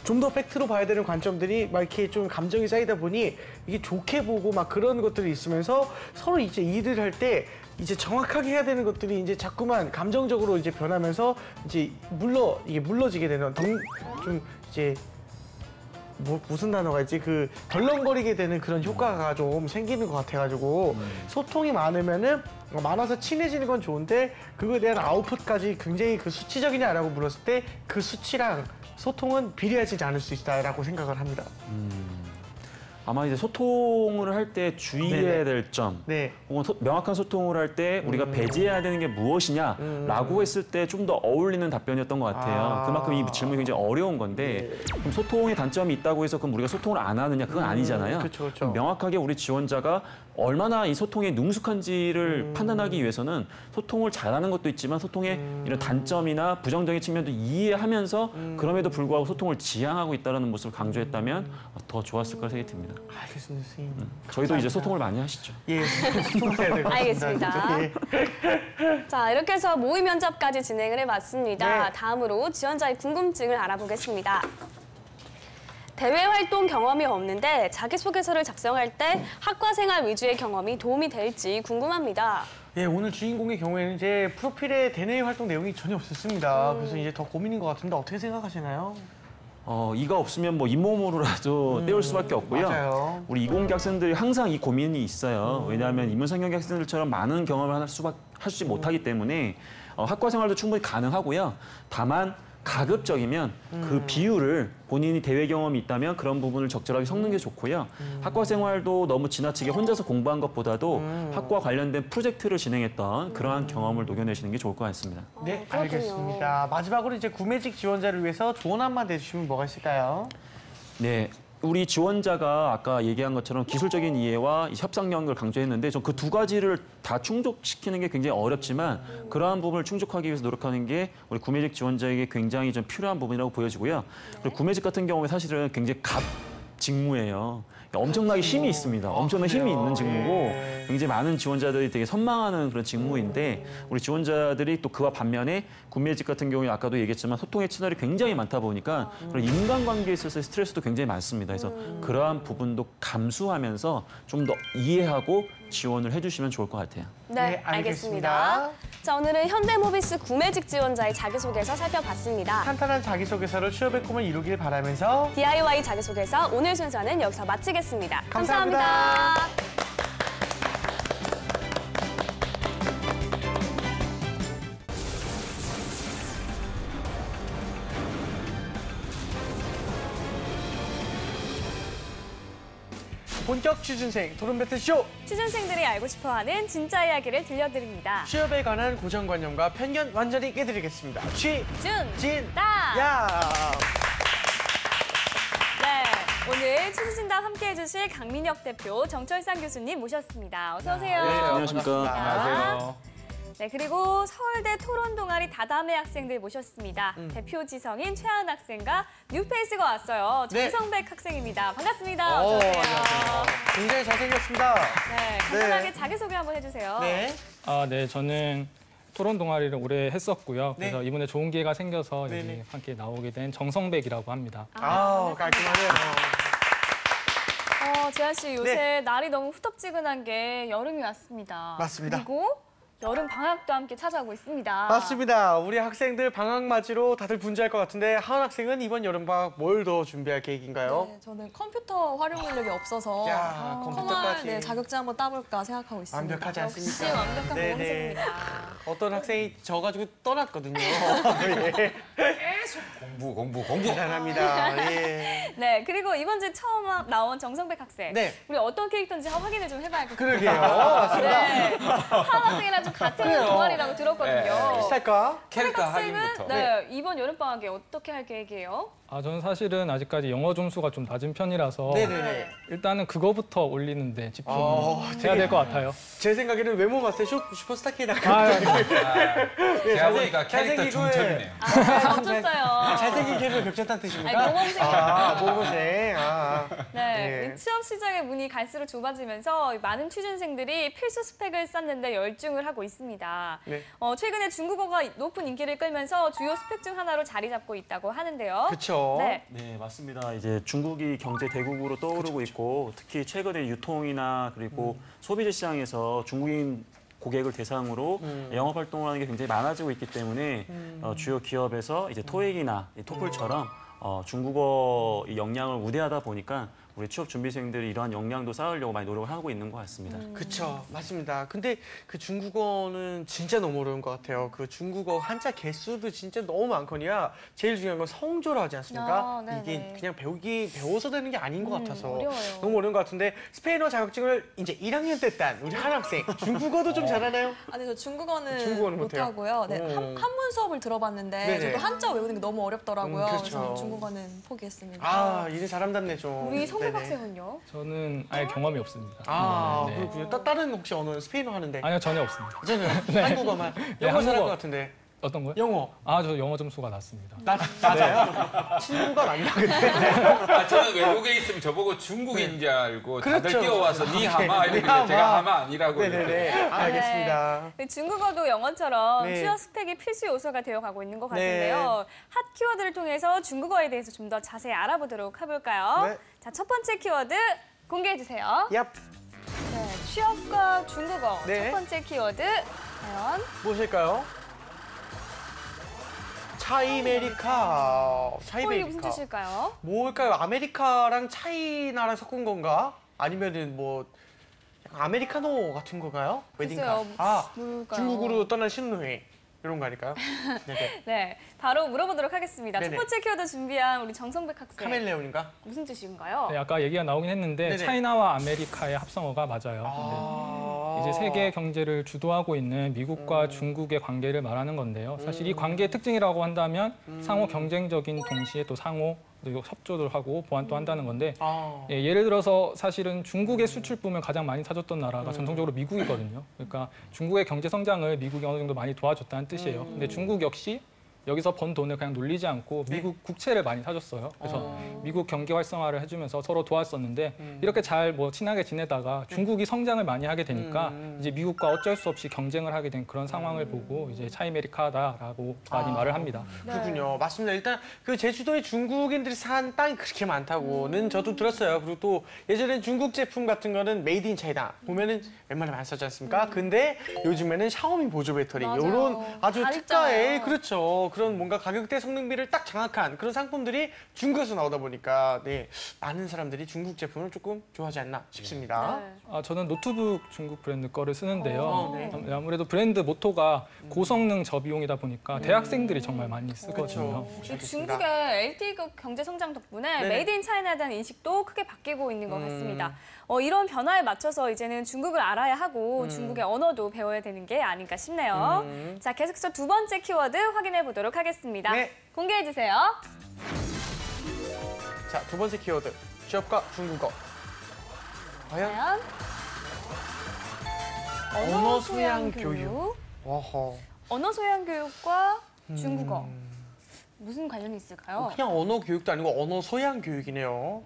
좀 더 팩트로 봐야 되는 관점들이 막 이렇게 좀 감정이 쌓이다 보니 이게 좋게 보고 막 그런 것들이 있으면서 서로 이제 일을 할 때 이제 정확하게 해야 되는 것들이 이제 자꾸만 감정적으로 이제 변하면서 이제 물러지게 되는 좀 이제 무슨 단어가 있지? 그 덜렁거리게 되는 그런 효과가 좀 생기는 것 같아가지고 소통이 많아서 친해지는 건 좋은데 그거에 대한 아웃풋까지 굉장히 그 수치적이냐라고 물었을 때 그 수치랑 소통은 비례하지 않을 수 있다라고 생각을 합니다. 아마 이제 소통을 할 때 주의해야 네네. 될 점, 네. 혹은 명확한 소통을 할 때 우리가 배제해야 되는 게 무엇이냐라고 했을 때 좀 더 어울리는 답변이었던 것 같아요. 그만큼 이 질문이 굉장히 어려운 건데 그럼 소통의 단점이 있다고 해서 그럼 우리가 소통을 안 하느냐 그건 아니잖아요. 그쵸. 그럼 명확하게 우리 지원자가 얼마나 이 소통에 능숙한지를 판단하기 위해서는 소통을 잘하는 것도 있지만 소통의 이런 단점이나 부정적인 측면도 이해하면서 그럼에도 불구하고 소통을 지향하고 있다는 모습을 강조했다면 더 좋았을 거라 생각이 듭니다. 알겠습니다, 선생님. 저희도 이제 소통을 많이 하시죠. 예, 소통해야 될 것 같습니다. 알겠습니다. 예. 자, 이렇게 해서 모의 면접까지 진행을 해봤습니다. 네. 다음으로 지원자의 궁금증을 알아보겠습니다. 대외 활동 경험이 없는데 자기소개서를 작성할 때 학과 생활 위주의 경험이 도움이 될지 궁금합니다. 예, 오늘 주인공의 경우에는 이제 프로필에 대내외 활동 내용이 전혀 없었습니다. 그래서 이제 더 고민인 것 같은데 어떻게 생각하시나요? 이가 없으면 뭐 잇몸으로라도 때울 수밖에 없고요. 맞아요. 우리 이공계 학생들이 항상 이 고민이 있어요. 왜냐하면 인문상경계 학생들처럼 많은 경험을 할수 못하기 때문에 학과 생활도 충분히 가능하고요. 다만 가급적이면 그 비율을 본인이 대외 경험이 있다면 그런 부분을 적절하게 섞는 게 좋고요. 학과 생활도 너무 지나치게 혼자서 공부한 것보다도 학과 관련된 프로젝트를 진행했던 그러한 경험을 녹여내시는 게 좋을 것 같습니다. 네, 그렇군요. 알겠습니다. 마지막으로 이제 구매직 지원자를 위해서 조언 한마디 해주시면 뭐가 있을까요? 네. 우리 지원자가 아까 얘기한 것처럼 기술적인 이해와 협상력을 강조했는데 전 그 두 가지를 다 충족시키는 게 굉장히 어렵지만 그러한 부분을 충족하기 위해서 노력하는 게 우리 구매직 지원자에게 굉장히 좀 필요한 부분이라고 보여지고요. 그리고 구매직 같은 경우에 사실은 굉장히 직무예요. 엄청나게 힘이 있습니다. 엄청난 힘이 있는 직무고 굉장히 많은 지원자들이 되게 선망하는 그런 직무인데 우리 지원자들이 또 그와 반면에 구매직 같은 경우에 아까도 얘기했지만 소통의 채널이 굉장히 많다 보니까 그런 인간관계에 있어서의 스트레스도 굉장히 많습니다. 그래서 그러한 부분도 감수하면서 좀 더 이해하고 지원을 해주시면 좋을 것 같아요. 네, 알겠습니다. 자, 오늘은 현대모비스 구매직 지원자의 자기소개서 살펴봤습니다. 탄탄한 자기소개서로 취업의 꿈을 이루길 바라면서 DIY 자기소개서 오늘 순서는 여기서 마치겠습니다. 감사합니다. 감사합니다. 본격 취준생 토론 배틀쇼! 취준생들이 알고 싶어하는 진짜 이야기를 들려드립니다. 취업에 관한 고정관념과 편견 완전히 깨드리겠습니다. 진다! 야! 네, 오늘 취준진담 함께해 주실 강민혁 대표, 정철상 교수님 모셨습니다. 어서 오세요. 네, 안녕하십니까. 안녕하세요. 네, 그리고 서울대 토론 동아리 다담회 학생들 모셨습니다. 대표 지성인 최한 학생과 뉴페이스가 왔어요. 네. 정성백 학생입니다. 반갑습니다. 어서 오세요. 안녕하세요. 굉장히 잘생겼습니다. 네, 간단하게 자기소개 한번 해주세요. 네. 네, 저는 토론 동아리를 오래 했었고요. 네. 그래서 이번에 좋은 기회가 생겨서 여기 네네. 함께 나오게 된 정성백이라고 합니다. 깔끔하네요. 재한 씨 요새 날이 너무 후텁지근한 게 여름이 왔습니다. 맞습니다. 그리고 여름 방학도 함께 찾아오고 있습니다. 맞습니다. 우리 학생들 방학 맞이로 다들 분주할 것 같은데 하은 학생은 이번 여름방학 뭘 더 준비할 계획인가요? 네, 저는 컴퓨터 활용 능력이 없어서 야, 컴퓨터까지. 컴활 자격증 한번 따볼까 생각하고 있습니다. 완벽하지 역시 않습니까? 완벽한 네네. 모범생입니다. 어떤 학생이 져가지고 떠났거든요. 예. 공부. 대단합니다. 예. 네, 그리고 이번 주에 처음 나온 정성백 학생. 네. 우리 어떤 캐릭터인지 확인을 좀 해봐야겠어요. 그러게요. 맞습니다. 네, 하은 학생이랑 좀 같은 그래요. 동아리라고 들었거든요. 비슷할까? 캐릭터 학생은 확인부터. 네, 이번 여름방학에 어떻게 할 계획이에요? 저는 사실은 아직까지 영어 점수가 좀 낮은 편이라서 네네네. 일단은 그거부터 올리는데 집중해야 되게- 될 것 같아요. 제 생각에는 외모 봤을 때 슈퍼스타 K 나가. 제가 보니까 캐릭터 잘생기고 중첩이네요. 멈췄어요. 잘생긴 캐릭터 겹쳤다는 아니, 뜻입니까? 모범생이에요. 모범생. 네, 네. 이 취업 시장의 문이 갈수록 좁아지면서 많은 취준생들이 필수 스펙을 쌓는데 열중을 하고 있습니다. 네. 최근에 중국어가 높은 인기를 끌면서 주요 스펙 중 하나로 자리 잡고 있다고 하는데요. 그렇죠. 네. 네, 맞습니다. 이제 중국이 경제 대국으로 떠오르고 있고 특히 최근에 유통이나 그리고 소비재 시장에서 중국인 고객을 대상으로 영업 활동을 하는 게 굉장히 많아지고 있기 때문에 주요 기업에서 이제 토익이나 이 토플처럼 중국어 이 역량을 우대하다 보니까 우리 취업 준비생들이 이러한 역량도 쌓으려고 많이 노력을 하고 있는 것 같습니다. 그쵸, 맞습니다. 근데 그 중국어는 진짜 너무 어려운 것 같아요. 그 중국어 한자 개수도 진짜 너무 많거니와 제일 중요한 건 성조로 하지 않습니까? 네네. 이게 그냥 배워서 되는 게 아닌 것 같아서 어려워요. 너무 어려운 것 같은데 스페인어 자격증을 이제 1학년 때 딴 우리 한 학생 중국어도 좀 잘하나요? 아니 저 중국어는 중국어는 못해요? 못하고요. 네, 오. 한문 수업을 들어봤는데 네네. 저도 한자 외우는 게 너무 어렵더라고요. 그렇죠. 그래서 중국어는 포기했습니다. 아, 일을 잘한다네 좀. 우리 성백 네네. 학생은요? 저는 아예 경험이 없습니다. 아, 네. 그렇군요. 다른 혹시 언어 스페인어 하는데? 아니요, 전혀 없습니다. 저는 한국어만. 영어 잘할 한국어. 것 같은데. 어떤 거요? 영어. 저 영어 점수가 낮습니다. 맞아요? 친구가 맞나 근데? 저는 외국에 있으면 저보고 중국인 줄 알고 다들 그렇죠. 뛰어와서 니하마 이러는데 니하마. 제가 하마 아니라고 이렇게. 네네네. 알겠습니다. 중국어도 영어처럼 네. 취업 스펙이 필수 요소가 되어가고 있는 것 같은데요. 핫 키워드를 통해서 중국어에 대해서 좀 더 자세히 알아보도록 해볼까요? 네. 자, 첫 번째 키워드 공개해주세요. 얍. 네, 취업과 중국어 네. 첫 번째 키워드 과연 무엇일까요? 차이메리카. 이게 무슨 뜻일까요? 뭘까요? 아메리카랑 차이나랑 섞은 건가? 아니면은 뭐 약간 아메리카노 같은 건가요? 글쎄요, 아, 뭘까요? 중국으로 떠난 신혼여행 이런 거 아닐까요? 네네. 네, 바로 물어보도록 하겠습니다. 네네. 첫 번째 키워드 준비한 우리 정성백 학생. 카멜레온인가? 무슨 뜻인가요? 네, 아까 얘기가 나오긴 했는데 네네. 차이나와 아메리카의 합성어가 맞아요. 아. 이제 세계 경제를 주도하고 있는 미국과 중국의 관계를 말하는 건데요. 사실 이 관계의 특징이라고 한다면 상호 경쟁적인 동시에 또 상호 그리고 협조를 하고 보완도 한다는 건데 아. 예를 들어서 사실은 중국의 수출품을 가장 많이 사줬던 나라가 전통적으로 미국이거든요. 그러니까 중국의 경제 성장을 미국이 어느 정도 많이 도와줬다는 뜻이에요. 근데 중국 역시 여기서 번 돈을 그냥 놀리지 않고 미국 국채를 많이 사줬어요. 그래서 미국 경기 활성화를 해주면서 서로 도왔었는데 이렇게 잘 뭐 친하게 지내다가 중국이 성장을 많이 하게 되니까 이제 미국과 어쩔 수 없이 경쟁을 하게 된 그런 상황을 보고 이제 차이메리카다라고 많이 말을 합니다. 그렇군요. 맞습니다. 일단 그 제주도에 중국인들이 산 땅이 그렇게 많다고는 저도 들었어요. 그리고 또 예전엔 중국 제품 같은 거는 메이드 인 차이나 보면은 웬만하면 안 쓰지 않습니까? 근데 요즘에는 샤오미 보조 배터리 맞아요. 이런 아주 다 특가의 있잖아요. 그렇죠. 그런 뭔가 가격대 성능비를 딱 장악한 그런 상품들이 중국에서 나오다 보니까 네, 많은 사람들이 중국 제품을 조금 좋아하지 않나 싶습니다. 네. 저는 노트북 중국 브랜드 거를 쓰는데요. 네. 아무래도 브랜드 모토가 고성능 저비용이다 보니까 대학생들이 정말 많이 쓰거든요. 그렇죠. 이 중국의 LTE 경제 성장 덕분에 네네. 메이드 인 차이나에 대한 인식도 크게 바뀌고 있는 것 같습니다. 이런 변화에 맞춰서 이제는 중국을 알아야 하고 중국의 언어도 배워야 되는 게 아닌가 싶네요. 자, 계속해서 두 번째 키워드 확인해 보도록 하겠습니다. 네. 공개해 주세요. 자, 두 번째 키워드. 취업과 중국어. 과연? 과연 언어 소양 교육. 어허. 언어 소양 교육과 중국어 무슨 관련이 있을까요? 그냥 언어 교육도 아니고 언어 소양 교육이네요.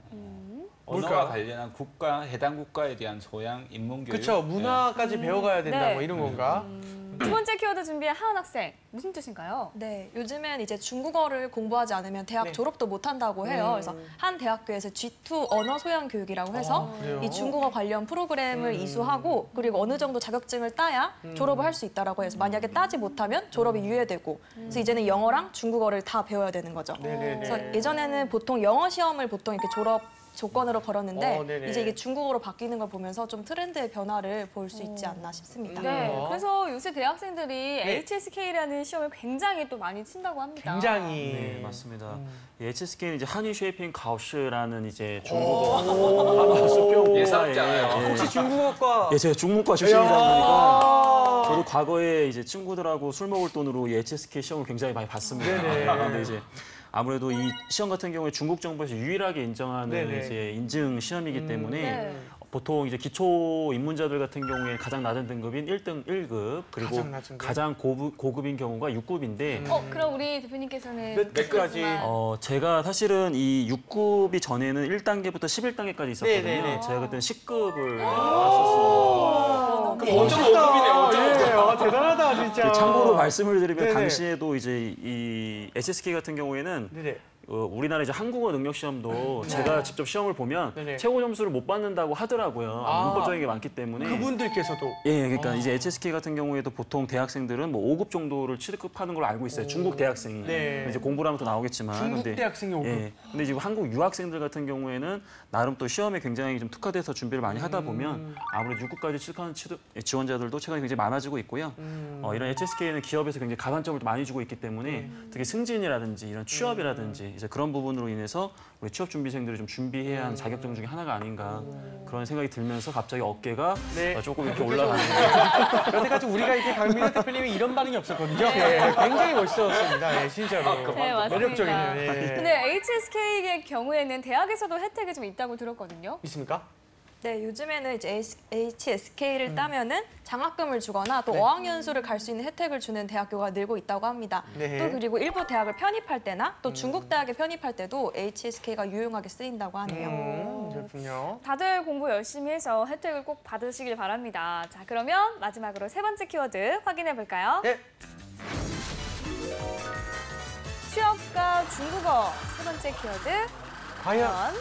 언어와 뭘까요? 관련한 국가, 해당 국가에 대한 소양, 인문 교육. 그렇죠. 문화까지 배워가야 된다 네. 뭐 이런 건가? 두 번째 키워드 준비한 하은 학생, 무슨 뜻인가요? 네, 요즘엔 이제 중국어를 공부하지 않으면 대학 네. 졸업도 못 한다고 해요. 그래서 한 대학교에서 G2 언어 소양 교육이라고 해서 그래요? 이 중국어 관련 프로그램을 이수하고 그리고 어느 정도 자격증을 따야 졸업을 할 수 있다라고 해서 만약에 따지 못하면 졸업이 유예되고 그래서 이제는 영어랑 중국어를 다 배워야 되는 거죠. 네네네. 그래서 예전에는 보통 영어 시험을 보통 이렇게 졸업 조건으로 걸었는데 네네. 이제 이게 중국어로 바뀌는 걸 보면서 좀 트렌드의 변화를 볼 수 있지 않나 싶습니다. 네, 그래요? 그래서 요새 대학생들이 HSK라는 시험을 굉장히 또 많이 친다고 합니다. 굉장히. 네, 맞습니다. 이 HSK는 이제 한유 쉐이핑 가오시라는 이제 중국어 수평 예사롭잖아요. 혹시 중국어과 예, 제가 중문과 출신이다 보니까 저도 과거에 이제 친구들하고 술 먹을 돈으로 이 HSK 시험을 굉장히 많이 봤습니다. 네네. 그런데 이제 아무래도 이 시험 같은 경우에 중국 정부에서 유일하게 인정하는 네네. 이제 인증 시험이기 때문에 네. 보통 이제 기초 입문자들 같은 경우에 가장 낮은 등급인 1등 1급 그리고 가장 낮은 급. 가장 고급인 경우가 6급인데 그럼 우리 대표님께서는 몇 급까지? 제가 사실은 이 6급이 전에는 1단계부터 11단계까지 있었거든요. 네네네. 제가 그때는 10급을 나왔었어요. 그럼 엄청 고급이네, 엄청 예, 대단하다 진짜. 참고로 말씀을 드리면 네네. 당시에도 이제 이 SSK 같은 경우에는 네네. 우리나라 이제 한국어 능력 시험도 제가 직접 시험을 보면 네네. 최고 점수를 못 받는다고 하더라고요. 아. 문법적인 게 많기 때문에. 그분들께서도 예, 그러니까 이제 HSK 같은 경우에도 보통 대학생들은 뭐 5급 정도를 취득하는 걸로 알고 있어요. 중국 대학생이. 네. 이제 공부를 하면 또 나오겠지만. 중국 근데 대학생이 5급. 예. 근데 지금 한국 유학생들 같은 경우에는 나름 또 시험에 굉장히 좀 특화돼서 준비를 많이 하다 보면 아무래도 6급까지 취득하는 지원자들도 최근에 굉장히 많아지고 있고요. 이런 HSK는 기업에서 굉장히 가산점을 많이 주고 있기 때문에 특히 승진이라든지 이런 취업이라든지 이제 그런 부분으로 인해서 우리 취업 준비생들이 좀 준비해야 하는 자격증 중에 하나가 아닌가 그런 생각이 들면서 갑자기 어깨가 네. 조금 이렇게 올라가는 여태까지 우리가 이렇게 강민호 대표님이 이런 반응이 없었거든요. 예, 굉장히 멋있었습니다. 예, 진짜로. 네, 맞습니다. 매력적이네요. 예. 근데 HSK의 경우에는 대학에서도 혜택이 좀 있다고 들었거든요. 있습니까? 네, 요즘에는 이제 HSK를 따면은 장학금을 주거나 또 네. 어학연수를 갈 수 있는 혜택을 주는 대학교가 늘고 있다고 합니다. 네. 또 그리고 일부 대학을 편입할 때나 또 중국 대학에 편입할 때도 HSK가 유용하게 쓰인다고 하네요. 그렇군요. 다들 공부 열심히 해서 혜택을 꼭 받으시길 바랍니다. 자, 그러면 마지막으로 세 번째 키워드 확인해 볼까요? 네. 취업과 중국어 세 번째 키워드 과연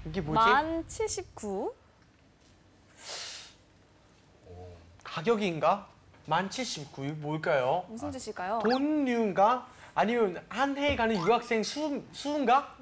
이게 뭐지? 만 79. 가격인가? 1079. 뭘까요? 무슨 뜻일까요? 돈류인가? 아니면 한 해에 가는 유학생 수인가?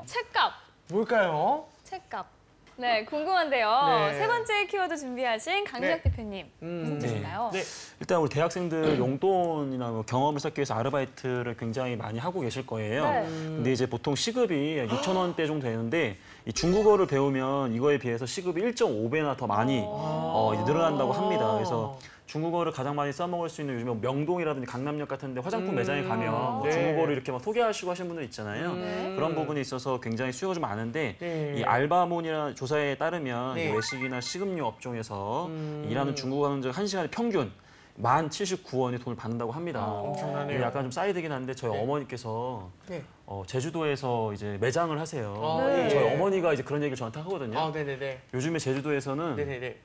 책값. 뭘까요? 책값. 네, 궁금한데요. 네. 세 번째 키워드 준비하신 강민혁 네. 대표님. 무슨 뜻일까요? 네. 일단 우리 대학생들 용돈이나 뭐 경험을 쌓기 위해서 아르바이트를 굉장히 많이 하고 계실 거예요. 네. 근데 이제 보통 시급이 6,000원대 정도 되는데 이 중국어를 배우면 이거에 비해서 시급이 1.5배나 더 많이 이제 늘어난다고 합니다. 그래서 중국어를 가장 많이 써먹을 수 있는 요즘에 명동이라든지 강남역 같은 데 화장품 매장에 가면 뭐 네. 중국어를 이렇게 막 소개하시고 하시는 분들 있잖아요. 그런 부분에 있어서 굉장히 수요가 좀 많은데 네. 이 알바몬이나 조사에 따르면 네. 이 외식이나 식음료 업종에서 일하는 중국어 하는 한 시간에 평균 1,079원의 돈을 받는다고 합니다. 엄청나네요. 이게 약간 좀 사이드긴 한데 저희 네. 어머니께서 네. 제주도에서 이제 매장을 하세요. 네. 저희 어머니가 이제 그런 얘기를 저한테 하거든요. 아, 네네네. 요즘에 제주도에서는 네네네.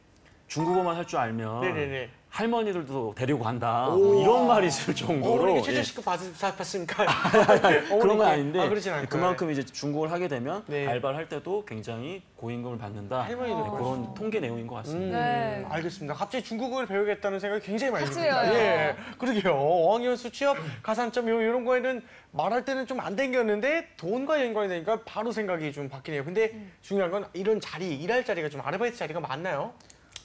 중국어만 할 줄 알면 네네네. 할머니들도 데리고 간다. 오. 뭐 이런 말이 있을 정도로 어머니가 예. 최저시급 받습니까? 그런 건 아닌데 그러진 않고요. 그만큼 이제 중국어를 하게 되면 네. 알바를 할 때도 굉장히 고임금을 받는다. 할머니도 그런 통계 내용인 것 같습니다. 네. 알겠습니다. 갑자기 중국어를 배우겠다는 생각이 굉장히 많이 같이 듭니다. 배워요. 예, 그러게요. 어학연수 취업 가산점 이런 거에는 말할 때는 좀 안 땡겼는데 돈과 연관이 되니까 바로 생각이 좀 바뀌네요. 근데 중요한 건 이런 자리, 일할 자리가 좀 아르바이트 자리가 많나요?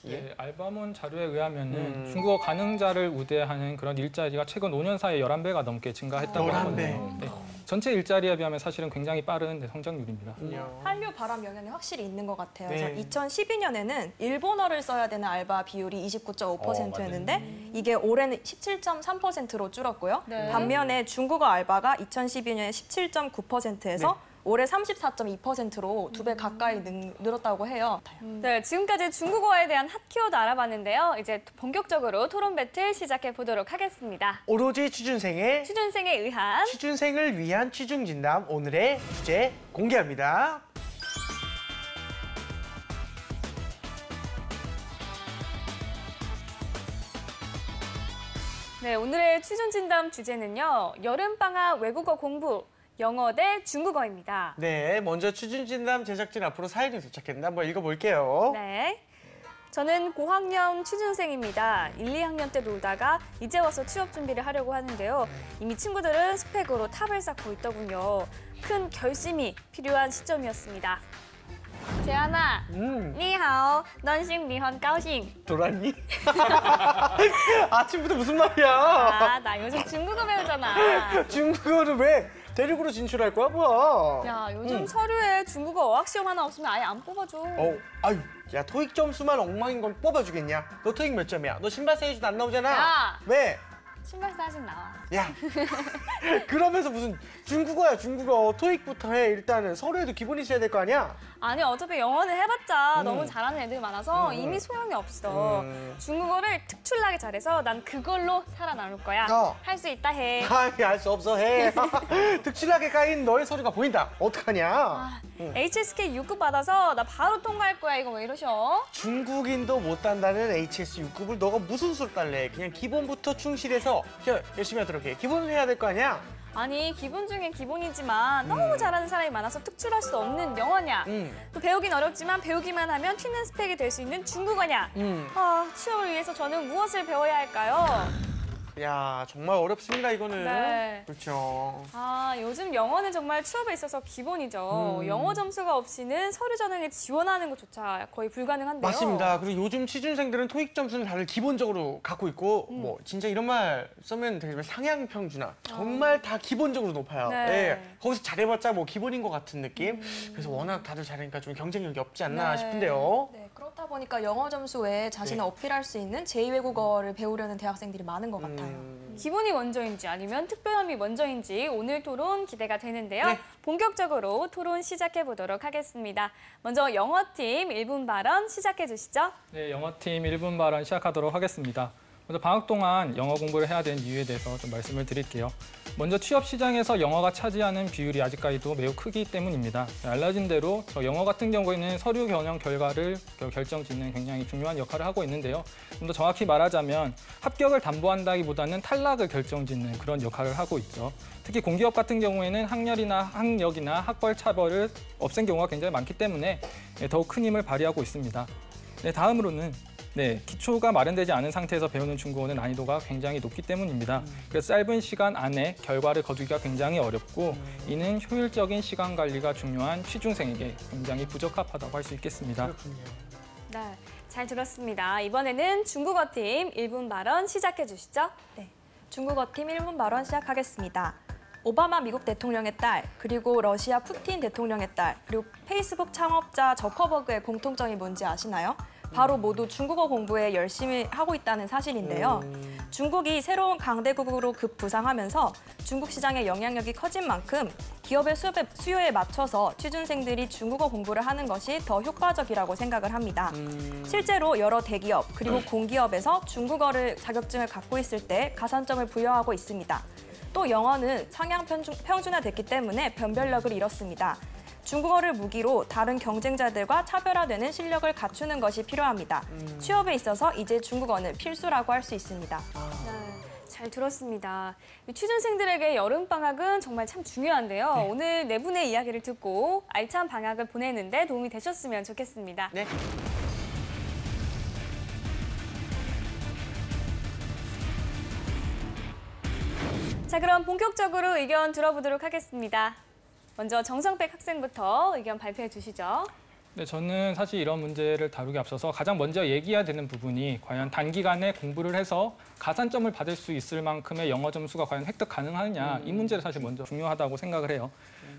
네, 알바몬 자료에 의하면은 중국어 가능자를 우대하는 그런 일자리가 최근 5년 사이에 11배가 넘게 증가했다고 11배. 하거든요. 네, 전체 일자리에 비하면 사실은 굉장히 빠른 성장률입니다. 한류 바람 영향이 확실히 있는 것 같아요. 네. 그래서 2012년에는 일본어를 써야 되는 알바 비율이 29.5%였는데 이게 올해는 17.3%로 줄었고요. 네. 반면에 중국어 알바가 2012년에 17.9%에서 올해 34.2%로 2배 가까이 늘었다고 해요. 네, 지금까지 중국어에 대한 핫키워드 알아봤는데요. 이제 본격적으로 토론 배틀 시작해 보도록 하겠습니다. 오로지 취준생의 취준생에 의한 취준생을 위한 취중 진담 오늘의 주제 공개합니다. 네, 오늘의 취준 진담 주제는요. 여름방학 외국어 공부, 영어 대 중국어입니다. 네, 먼저 취준진담 제작진 앞으로 사연이 도착했는데 한번 읽어볼게요. 네. 저는 고학년 취준생입니다. 1, 2학년 때 놀다가 이제 와서 취업 준비를 하려고 하는데요. 이미 친구들은 스펙으로 탑을 쌓고 있더군요. 큰 결심이 필요한 시점이었습니다. 재한아, 你好, 넌 심리헌高兴. 돌았니? 아침부터 무슨 말이야? 아, 나 요즘 중국어 배우잖아. 중국어를 왜 대륙으로 진출할 거야, 뭐야? 야, 요즘 서류에 중국어 어학시험 하나 없으면 아예 안 뽑아줘. 아유, 야, 토익 점수만 엉망인 건 뽑아주겠냐? 너 토익 몇 점이야? 너 신발 사이즈도 안 나오잖아. 야! 왜? 신발 사진 나와. 야, 그러면서 무슨 중국어야, 중국어. 토익부터 해. 일단은 서류에도 기본이 있어야 될 거 아니야? 아니, 어차피 영어는 해봤자 너무 잘하는 애들이 많아서 이미 소용이 없어. 중국어를 특출나게 잘해서 난 그걸로 살아남을 거야. 할 수 있다 해. 아니, 알 수 없어, 해. 특출나게 까인 너의 서류가 보인다. 어떡하냐? HSK 6급 받아서 나 바로 통과할 거야. 이거 왜 이러셔? 중국인도 못 딴다는 HS 6급을 너가 무슨 수로 딸래? 그냥 기본부터 충실해서 열심히 하도록 해. 기본을 해야 될 거 아니야? 아니, 기본 중에 기본이지만 너무 잘하는 사람이 많아서 특출할 수 없는 영어냐. 또 배우긴 어렵지만 배우기만 하면 튀는 스펙이 될 수 있는 중국어냐. 취업을 위해서 저는 무엇을 배워야 할까요? 야, 정말 어렵습니다, 이거는. 네. 그렇죠. 요즘 영어는 정말 취업에 있어서 기본이죠. 영어 점수가 없이는 서류 전형에 지원하는 것조차 거의 불가능한데요. 맞습니다. 그리고 요즘 취준생들은 토익 점수는 다들 기본적으로 갖고 있고 뭐 진짜 이런 말 쓰면 되지만 상향 평준화 정말 다 기본적으로 높아요. 네. 예, 거기서 잘해봤자 뭐 기본인 것 같은 느낌. 그래서 워낙 다들 잘하니까 좀 경쟁력이 없지 않나 네. 싶은데요. 네, 그렇다 보니까 영어 점수 외에 자신을 네. 어필할 수 있는 제2외국어를 배우려는 대학생들이 많은 것 같아요. 기본이 먼저인지 아니면 특별함이 먼저인지 오늘 토론 기대가 되는데요. 네. 본격적으로 토론 시작해 보도록 하겠습니다. 먼저 영어팀 1분 발언 시작해 주시죠. 네, 영어팀 1분 발언 시작하도록 하겠습니다. 먼저 방학 동안 영어 공부를 해야 되는 이유에 대해서 좀 말씀을 드릴게요. 먼저 취업 시장에서 영어가 차지하는 비율이 아직까지도 매우 크기 때문입니다. 알려진 대로 저 영어 같은 경우에는 서류 경영 결과를 결정짓는 굉장히 중요한 역할을 하고 있는데요. 좀 더 정확히 말하자면 합격을 담보한다기보다는 탈락을 결정짓는 그런 역할을 하고 있죠. 특히 공기업 같은 경우에는 학력이나 학벌 차별을 없앤 경우가 굉장히 많기 때문에 더욱 큰 힘을 발휘하고 있습니다. 네, 다음으로는 기초가 마련되지 않은 상태에서 배우는 중국어는 난이도가 굉장히 높기 때문입니다. 그래서 짧은 시간 안에 결과를 거두기가 굉장히 어렵고 이는 효율적인 시간 관리가 중요한 취준생에게 굉장히 부적합하다고 할 수 있겠습니다. 그렇군요. 네, 잘 들었습니다. 이번에는 중국어팀 1분 발언 시작해 주시죠. 네, 중국어팀 1분 발언 시작하겠습니다. 오바마 미국 대통령의 딸, 그리고 러시아 푸틴 대통령의 딸, 그리고 페이스북 창업자 저커버그의 공통점이 뭔지 아시나요? 바로 모두 중국어 공부에 열심히 하고 있다는 사실인데요. 중국이 새로운 강대국으로 급부상하면서 중국 시장의 영향력이 커진 만큼 기업의 수요에 맞춰서 취준생들이 중국어 공부를 하는 것이 더 효과적이라고 생각을 합니다. 실제로 여러 대기업 그리고 공기업에서 중국어를 자격증을 갖고 있을 때 가산점을 부여하고 있습니다. 또 영어는 상향 평준화됐기 때문에 변별력을 잃었습니다. 중국어를 무기로 다른 경쟁자들과 차별화되는 실력을 갖추는 것이 필요합니다. 취업에 있어서 이제 중국어는 필수라고 할 수 있습니다. 네, 잘 들었습니다. 취준생들에게 여름방학은 정말 참 중요한데요. 오늘 네 분의 이야기를 듣고 알찬 방학을 보내는데 도움이 되셨으면 좋겠습니다. 네. 자, 그럼 본격적으로 의견 들어보도록 하겠습니다. 먼저 정성백 학생부터 의견 발표해 주시죠. 네, 저는 사실 이런 문제를 다루기 앞서서 가장 먼저 얘기해야 되는 부분이 과연 단기간에 공부를 해서 가산점을 받을 수 있을 만큼의 영어 점수가 과연 획득 가능하느냐 이 문제를 사실 먼저 중요하다고 생각을 해요.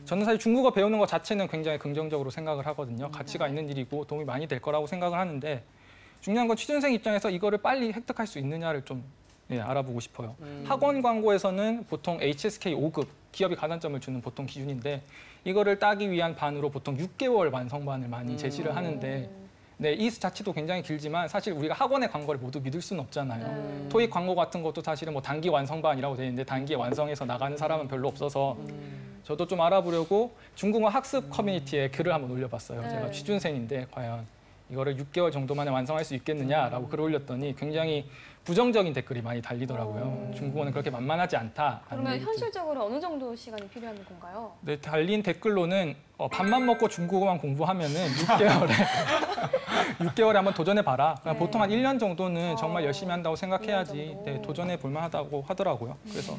저는 사실 중국어 배우는 것 자체는 굉장히 긍정적으로 생각을 하거든요. 가치가 있는 일이고 도움이 많이 될 거라고 생각을 하는데 중요한 건 취준생 입장에서 이거를 빨리 획득할 수 있느냐를 좀 알아보고 싶어요. 학원 광고에서는 보통 HSK 5급, 기업이 가산점을 주는 보통 기준인데 이거를 따기 위한 반으로 보통 6개월 완성반을 많이 제시를 하는데 이 자체도 굉장히 길지만 사실 우리가 학원의 광고를 모두 믿을 수는 없잖아요. 토익 광고 같은 것도 사실은 뭐 단기 완성반이라고 되어 있는데 단기에 완성해서 나가는 사람은 별로 없어서 저도 좀 알아보려고 중국어 학습 커뮤니티에 글을 한번 올려봤어요. 제가 취준생인데 과연 이거를 6개월 정도 만에 완성할 수 있겠느냐라고 글을 올렸더니 굉장히 부정적인 댓글이 많이 달리더라고요. 중국어는 그렇게 만만하지 않다. 그러면 현실적으로 어느 정도 시간이 필요한 건가요? 네, 달린 댓글로는 밥만 먹고 중국어만 공부하면은 6개월에 6개월에 한번 도전해 봐라. 보통 한 1년 정도는 정말 열심히 한다고 생각해야지 네, 도전해 볼 만하다고 하더라고요. 그래서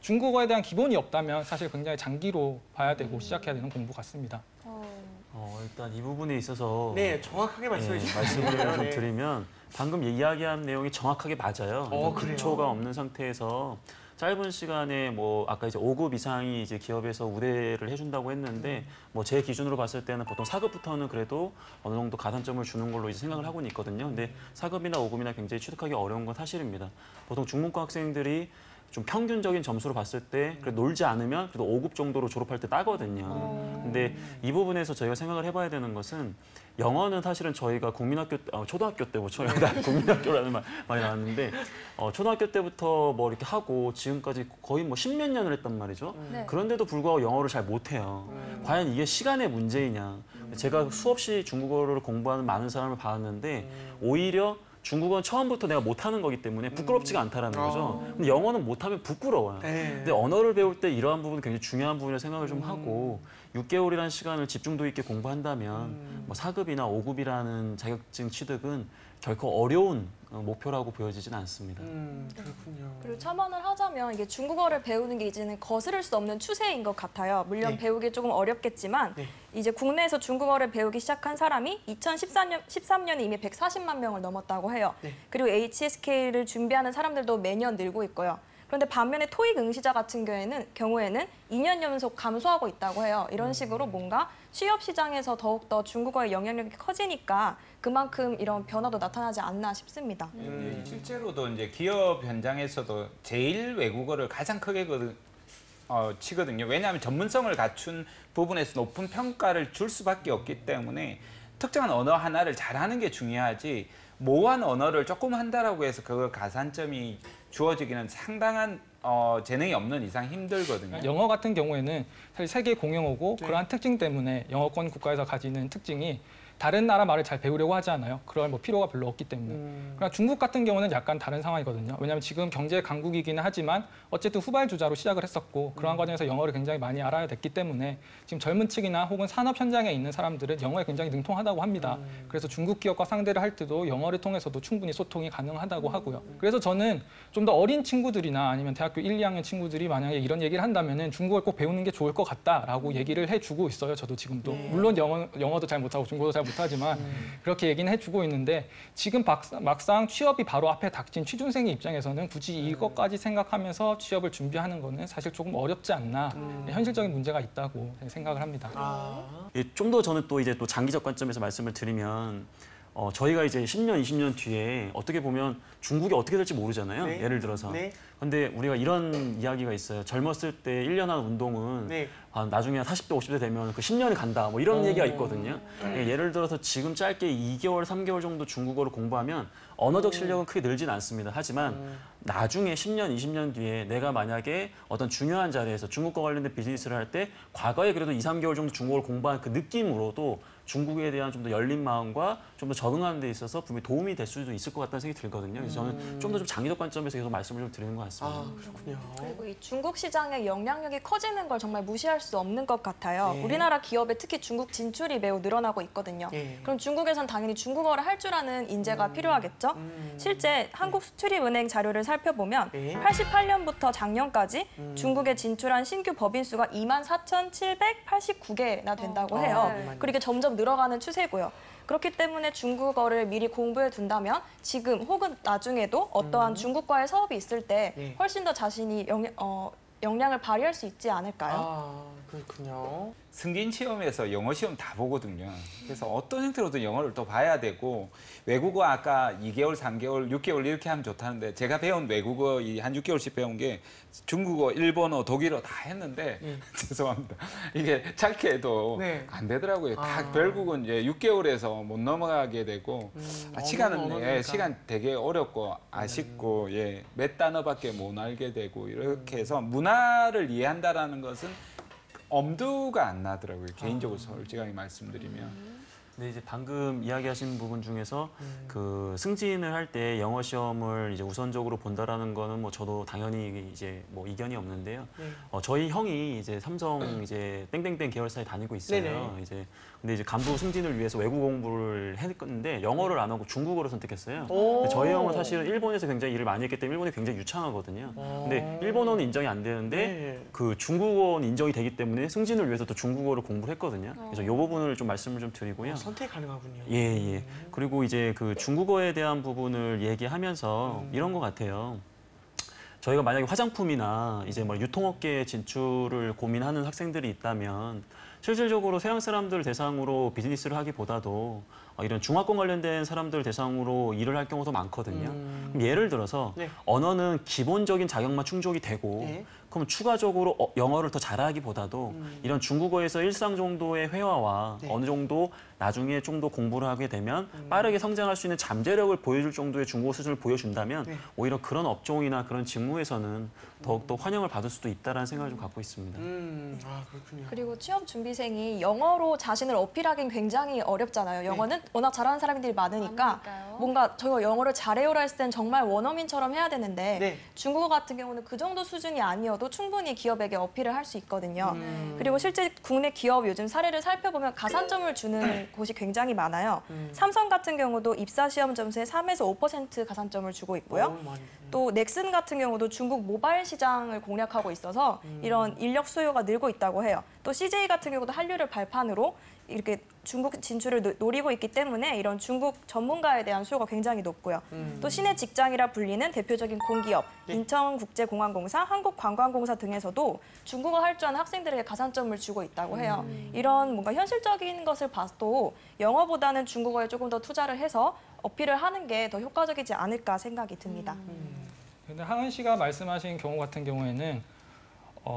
중국어에 대한 기본이 없다면 사실 굉장히 장기로 봐야 되고 시작해야 되는 공부 같습니다. 일단 이 부분에 있어서 네, 정확하게 말씀해 주시죠. 말씀을 좀 네. 드리면 방금 이야기한 내용이 정확하게 맞아요. 그래요? 기초가 없는 상태에서 짧은 시간에 뭐 아까 이제 5급 이상이 이제 기업에서 우대를 해준다고 했는데 뭐 제 기준으로 봤을 때는 보통 4급부터는 그래도 어느 정도 가산점을 주는 걸로 이제 생각을 하고는 있거든요. 근데 4급이나 5급이나 굉장히 취득하기 어려운 건 사실입니다. 보통 중문과 학생들이 좀 평균적인 점수로 봤을 때 그래도 놀지 않으면 그래도 5급 정도로 졸업할 때 따거든요. 근데 이 부분에서 저희가 생각을 해봐야 되는 것은 영어는 사실은 저희가 초등학교 때부터 저희가 국민학교라는 말 많이 나왔는데 초등학교 때부터 뭐 이렇게 하고 지금까지 거의 뭐 10몇 년을 했단 말이죠. 네. 그런데도 불구하고 영어를 잘 못해요. 과연 이게 시간의 문제이냐. 제가 수없이 중국어를 공부하는 많은 사람을 봤는데 오히려 중국어는 처음부터 내가 못하는 거기 때문에 부끄럽지가 않다라는 거죠. 근데 영어는 못하면 부끄러워요. 근데 언어를 배울 때 이러한 부분은 굉장히 중요한 부분을 생각을 좀 하고 6개월이라는 시간을 집중도 있게 공부한다면 뭐 4급이나 5급이라는 자격증 취득은 결코 어려운 목표라고 보여지진 않습니다. 그렇군요. 그리고 첨언을 하자면 이게 중국어를 배우는 게 이제는 거스를 수 없는 추세인 것 같아요. 물론 네. 배우기 조금 어렵겠지만 네. 이제 국내에서 중국어를 배우기 시작한 사람이 2013년에 이미 140만 명을 넘었다고 해요. 네. 그리고 HSK를 준비하는 사람들도 매년 늘고 있고요. 그런데 반면에 토익 응시자 같은 경우에는 2년 연속 감소하고 있다고 해요. 이런 식으로 뭔가 취업 시장에서 더욱더 중국어의 영향력이 커지니까 그만큼 이런 변화도 나타나지 않나 싶습니다. 실제로도 이제 기업 현장에서도 제일 외국어를 가장 크게 치거든요. 왜냐하면 전문성을 갖춘 부분에서 높은 평가를 줄 수밖에 없기 때문에 특정한 언어 하나를 잘하는 게 중요하지 모호한 언어를 조금 한다라고 해서 그 가산점이 주어지기는 상당한 재능이 없는 이상 힘들거든요. 영어 같은 경우에는 사실 세계 공용어고 그러한 특징 때문에 영어권 국가에서 가지는 특징이 다른 나라 말을 잘 배우려고 하지 않아요. 그럴 뭐 필요가 별로 없기 때문에. 그러나 중국 같은 경우는 약간 다른 상황이거든요. 왜냐하면 지금 경제 강국이기는 하지만 어쨌든 후발주자로 시작을 했었고 그러한 과정에서 영어를 굉장히 많이 알아야 됐기 때문에 지금 젊은 층이나 혹은 산업 현장에 있는 사람들은 영어에 굉장히 능통하다고 합니다. 그래서 중국 기업과 상대를 할 때도 영어를 통해서도 충분히 소통이 가능하다고 하고요. 그래서 저는 좀 더 어린 친구들이나 아니면 대학교 1, 2학년 친구들이 만약에 이런 얘기를 한다면은 중국어를 꼭 배우는 게 좋을 것 같다라고 얘기를 해주고 있어요. 저도 지금도. 물론 영어도 잘 못하고 중국어도 잘 못하지만 그렇게 얘기는 해주고 있는데 지금 막상 취업이 바로 앞에 닥친 취준생의 입장에서는 굳이 이것까지 생각하면서 취업을 준비하는 거는 사실 조금 어렵지 않나 현실적인 문제가 있다고 생각을 합니다. 좀 더 저는 또 이제 또 장기적 관점에서 말씀을 드리면 저희가 이제 10년, 20년 뒤에 어떻게 보면 중국이 어떻게 될지 모르잖아요. 네. 예를 들어서. 네. 근데 우리가 이런 이야기가 있어요. 젊었을 때 1년 한 운동은 네. 나중에 40대, 50대 되면 그 10년이 간다. 뭐 이런 얘기가 있거든요. 예를 들어서 지금 짧게 2개월, 3개월 정도 중국어를 공부하면 언어적 실력은 크게 늘진 않습니다. 하지만 나중에 10년, 20년 뒤에 내가 만약에 어떤 중요한 자리에서 중국과 관련된 비즈니스를 할 때 과거에 그래도 2, 3개월 정도 중국어를 공부한 그 느낌으로도 중국에 대한 좀 더 열린 마음과 좀 더 적응하는 데 있어서 분명히 도움이 될 수도 있을 것 같다는 생각이 들거든요. 그래서 저는 좀 더 좀 장기적 관점에서 계속 말씀을 좀 드리는 것 같습니다. 그렇군요. 그리고 이 중국 시장의 영향력이 커지는 걸 정말 무시할 수 없는 것 같아요. 네. 우리나라 기업에 특히 중국 진출이 매우 늘어나고 있거든요. 네. 그럼 중국에선 당연히 중국어를 할 줄 아는 인재가 필요하겠죠. 실제 한국수출입은행 자료를 살펴보면 네. 88년부터 작년까지 중국에 진출한 신규 법인 수가 24,789개나 된다고 해요. 그리고 이게 점점 늘어가는 추세고요. 그렇기 때문에 중국어를 미리 공부해 둔다면 지금 혹은 나중에도 어떠한 중국과의 사업이 있을 때 네. 훨씬 더 자신이 역량을 발휘할 수 있지 않을까요? 그렇군요. 승진 시험에서 영어 시험 다 보거든요. 그래서 어떤 형태로든 영어를 또 봐야 되고 외국어 아까 2개월, 3개월, 6개월 이렇게 하면 좋다는데 제가 배운 외국어 한 6개월씩 배운 게 중국어, 일본어, 독일어 다 했는데 죄송합니다. 이게 짧게 해도 네. 안 되더라고요. 다 결국은 이제 6개월에서 못 넘어가게 되고 시간은 시간 되게 어렵고 아쉽고 몇 단어밖에 못 알게 되고 이렇게 해서 문화를 이해한다라는 것은 엄두가 안 나더라고요. 개인적으로 솔직하게 말씀드리면. 네, 이제 방금 이야기하신 부분 중에서 그 승진을 할 때 영어 시험을 이제 우선적으로 본다라는 거는 뭐 저도 당연히 이제 뭐 이견이 없는데요. 저희 형이 이제 삼성 이제 땡땡땡 계열사에 다니고 있어요. 네네. 이제 근데 이제 간부 승진을 위해서 외국 공부를 했는데 영어를 안 하고 중국어를 선택했어요. 근데 저희 형은 사실은 일본에서 굉장히 일을 많이 했기 때문에 일본이 굉장히 유창하거든요. 근데 일본어는 인정이 안 되는데 네. 그 중국어는 인정이 되기 때문에 승진을 위해서 또 중국어를 공부를 했거든요. 그래서 이 부분을 좀 말씀을 좀 드리고요. 선택 가능하군요. 예, 예. 그리고 이제 그 중국어에 대한 부분을 얘기하면서 이런 것 같아요. 저희가 만약에 화장품이나 이제 뭐 유통업계 진출을 고민하는 학생들이 있다면 실질적으로 서양 사람들 대상으로 비즈니스를 하기보다도 이런 중화권 관련된 사람들 대상으로 일을 할 경우도 많거든요. 그럼 예를 들어서 네. 언어는 기본적인 자격만 충족이 되고 네. 그럼 추가적으로 영어를 더 잘하기보다도 이런 중국어에서 일상 정도의 회화와 네. 어느 정도 나중에 좀 더 공부를 하게 되면 빠르게 성장할 수 있는 잠재력을 보여줄 정도의 중국어 수준을 보여준다면 네. 오히려 그런 업종이나 그런 직무에서는 더욱더 환영을 받을 수도 있다는 생각을 좀 갖고 있습니다. 아, 그렇군요. 그리고 취업 준비생이 영어로 자신을 어필하기는 굉장히 어렵잖아요. 영어는 워낙 잘하는 사람들이 많으니까 많으니까요. 뭔가 저희가 영어를 잘해요라 했을 땐 정말 원어민처럼 해야 되는데 네. 중국어 같은 경우는 그 정도 수준이 아니어도 충분히 기업에게 어필을 할 수 있거든요. 그리고 실제 국내 기업 요즘 사례를 살펴보면 가산점을 주는 곳이 굉장히 많아요. 삼성 같은 경우도 입사 시험 점수의 3에서 5% 가산점을 주고 있고요. 많이. 또 넥슨 같은 경우도 중국 모바일 시장을 공략하고 있어서 이런 인력 수요가 늘고 있다고 해요. 또 CJ 같은 경우도 한류를 발판으로 이렇게 중국 진출을 노리고 있기 때문에 이런 중국 전문가에 대한 수요가 굉장히 높고요. 또 신의 직장이라 불리는 대표적인 공기업, 인천국제공항공사, 한국관광공사 등에서도 중국어 할 줄 아는 학생들에게 가산점을 주고 있다고 해요. 이런 뭔가 현실적인 것을 봐도 영어보다는 중국어에 조금 더 투자를 해서 어필을 하는 게 더 효과적이지 않을까 생각이 듭니다. 근데 하은 씨가 말씀하신 경우 같은 경우에는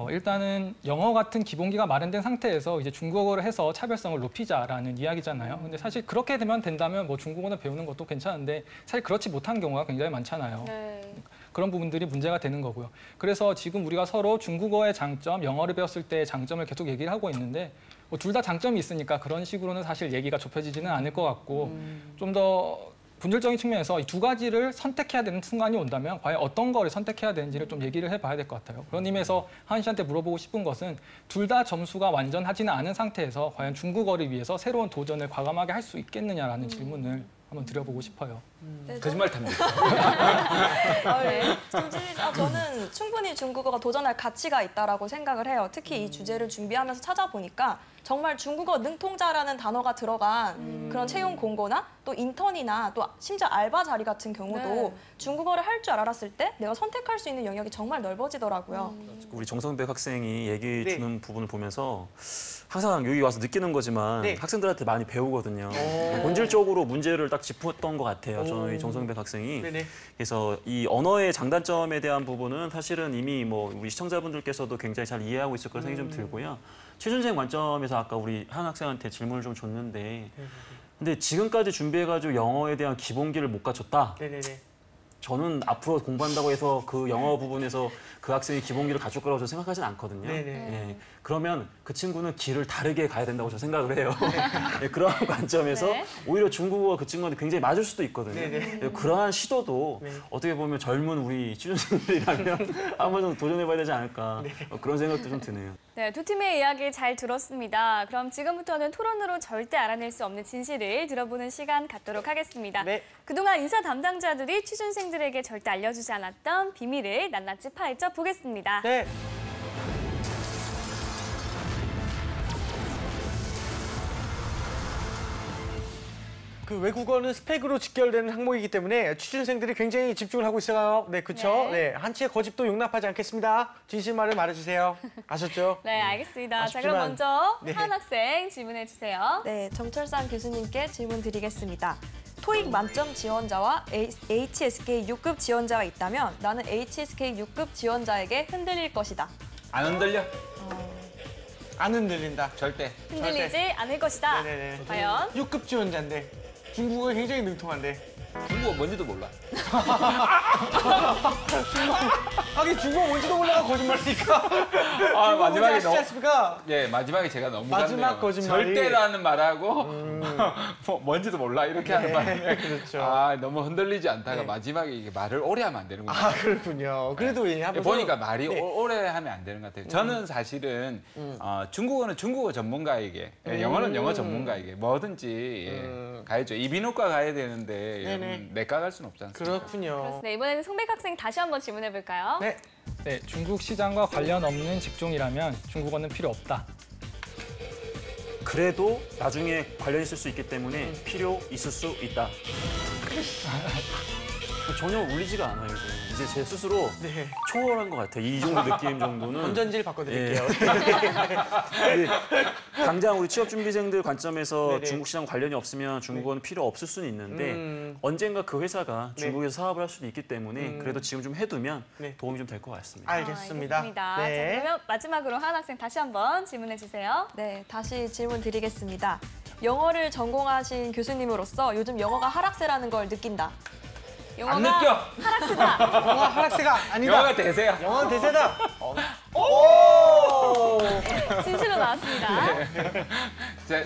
일단은 영어 같은 기본기가 마련된 상태에서 이제 중국어를 해서 차별성을 높이자라는 이야기잖아요. 근데 사실 그렇게 된다면 뭐 중국어는 배우는 것도 괜찮은데 사실 그렇지 못한 경우가 굉장히 많잖아요. 네. 그런 부분들이 문제가 되는 거고요. 그래서 지금 우리가 서로 중국어의 장점, 영어를 배웠을 때의 장점을 계속 얘기를 하고 있는데 뭐 둘 다 장점이 있으니까 그런 식으로는 사실 얘기가 좁혀지지는 않을 것 같고 좀 더 본질적인 측면에서 이 두 가지를 선택해야 되는 순간이 온다면 과연 어떤 거를 선택해야 되는지를 좀 얘기를 해봐야 될 것 같아요. 그런 의미에서 하은 씨한테 물어보고 싶은 것은 둘 다 점수가 완전하지는 않은 상태에서 과연 중국어를 위해서 새로운 도전을 과감하게 할 수 있겠느냐라는 질문을 한번 드려보고 싶어요. 네, 거짓말 탑니다. 저는 충분히 중국어가 도전할 가치가 있다라고 생각을 해요. 특히 이 주제를 준비하면서 찾아보니까 정말 중국어 능통자라는 단어가 들어간 그런 채용 공고나 또 인턴이나 또 심지어 알바 자리 같은 경우도 네. 중국어를 할 줄 알았을 때 내가 선택할 수 있는 영역이 정말 넓어지더라고요. 우리 정성백 학생이 얘기해 네. 주는 부분을 보면서 항상 여기 와서 느끼는 거지만 네. 학생들한테 많이 배우거든요. 오. 본질적으로 문제를 딱 짚었던 것 같아요. 저는 이 정성백 학생이. 네네. 그래서 이 언어의 장단점에 대한 부분은 사실은 이미 뭐 우리 시청자분들께서도 굉장히 잘 이해하고 있을 거라 생각이 좀 들고요. 취준생 관점에서 아까 우리 한 학생한테 질문을 좀 줬는데 근데 지금까지 준비해가지고 영어에 대한 기본기를 못 갖췄다. 네네네. 저는 앞으로 공부한다고 해서 그 영어 부분에서 그 학생이 기본기를 갖출 거라고 저는 생각하진 않거든요. 네네. 예, 그러면 그 친구는 길을 다르게 가야 된다고 저는 생각을 해요. 예, 그런 관점에서 네. 오히려 중국어가 그 친구한테 굉장히 맞을 수도 있거든요. 네네. 예, 그러한 시도도 네. 어떻게 보면 젊은 우리 취준생들이라면 한번 좀 도전해봐야 되지 않을까 그런 생각도 좀 드네요. 네, 두 팀의 이야기 잘 들었습니다. 그럼 지금부터는 토론으로 절대 알아낼 수 없는 진실을 들어보는 시간 갖도록 하겠습니다. 네. 그동안 인사 담당자들이 취준생들에게 절대 알려주지 않았던 비밀을 낱낱이 파헤쳐 보겠습니다. 네. 그 외국어는 스펙으로 직결되는 항목이기 때문에 취준생들이 굉장히 집중을 하고 있어요. 네, 그렇죠. 네. 네, 한치의 거짓도 용납하지 않겠습니다. 진실말을 말해주세요. 아셨죠? 네, 알겠습니다. 자, 아쉽지만- 그럼 먼저 네. 한 학생 질문해 주세요. 네, 정철상 교수님께 질문 드리겠습니다. 토익 만점 지원자와 HSK 6급 지원자가 있다면 나는 HSK 6급 지원자에게 흔들릴 것이다. 안 흔들려? 안 흔들린다. 절대. 흔들리지 않을 것이다. 네네네. 과연? 6급 지원자인데 중국어에 굉장히 능통한데 중국어 뭔지도 몰라. 하긴 중국어 뭔지도 몰라가 거짓말이니까. 아, 마지막에 아시지 않습니까? 예, 마지막에 제가 너무 마지막 갔네요. 거짓말이. 절대라는 말하고 뭔지도 몰라 이렇게 하는 바람에 그렇죠. 아, 너무 흔들리지 않다가 네. 마지막에 이게 말을 오래 하면 안 되는구나. 아, 그렇군요. 그래도 한번 보니까 말이 네. 오래 하면 안 되는 것 같아요. 저는 사실은 중국어는 중국어 전문가에게, 영어는 영어 전문가에게 뭐든지 가야죠. 이비인후과 가야 되는데 네네. 내과 갈 수는 없지 않습니까? 그렇군요. 네, 이번에는 송백 학생 다시 한번 질문해 볼까요? 네. 네, 중국 시장과 관련 없는 직종이라면 중국어는 필요 없다. 그래도 나중에 관련 있을 수 있기 때문에 필요 있을 수 있다. 전혀 울리지가 않아요. 이제 제 스스로 네. 초월한 것 같아요. 이 정도 느낌 정도는. 운전지를 바꿔드릴게요. 네. 당장 우리 취업준비생들 관점에서 네네. 중국 시장 관련이 없으면 중국어는 필요 없을 수는 있는데 언젠가 그 회사가 네. 중국에서 사업을 할 수도 있기 때문에 그래도 지금 좀 해두면 네. 도움이 좀 될 것 같습니다. 알겠습니다. 알겠습니다. 자, 네. 그러면 마지막으로 하은 학생 다시 한번 질문해 주세요. 네, 다시 질문 드리겠습니다. 영어를 전공하신 교수님으로서 요즘 영어가 하락세라는 걸 느낀다. 안 느껴. 하락세다. 영어 하락세가 아니다. 영어가 대세야. 영어는 대세다. 오! 진실로 나왔습니다.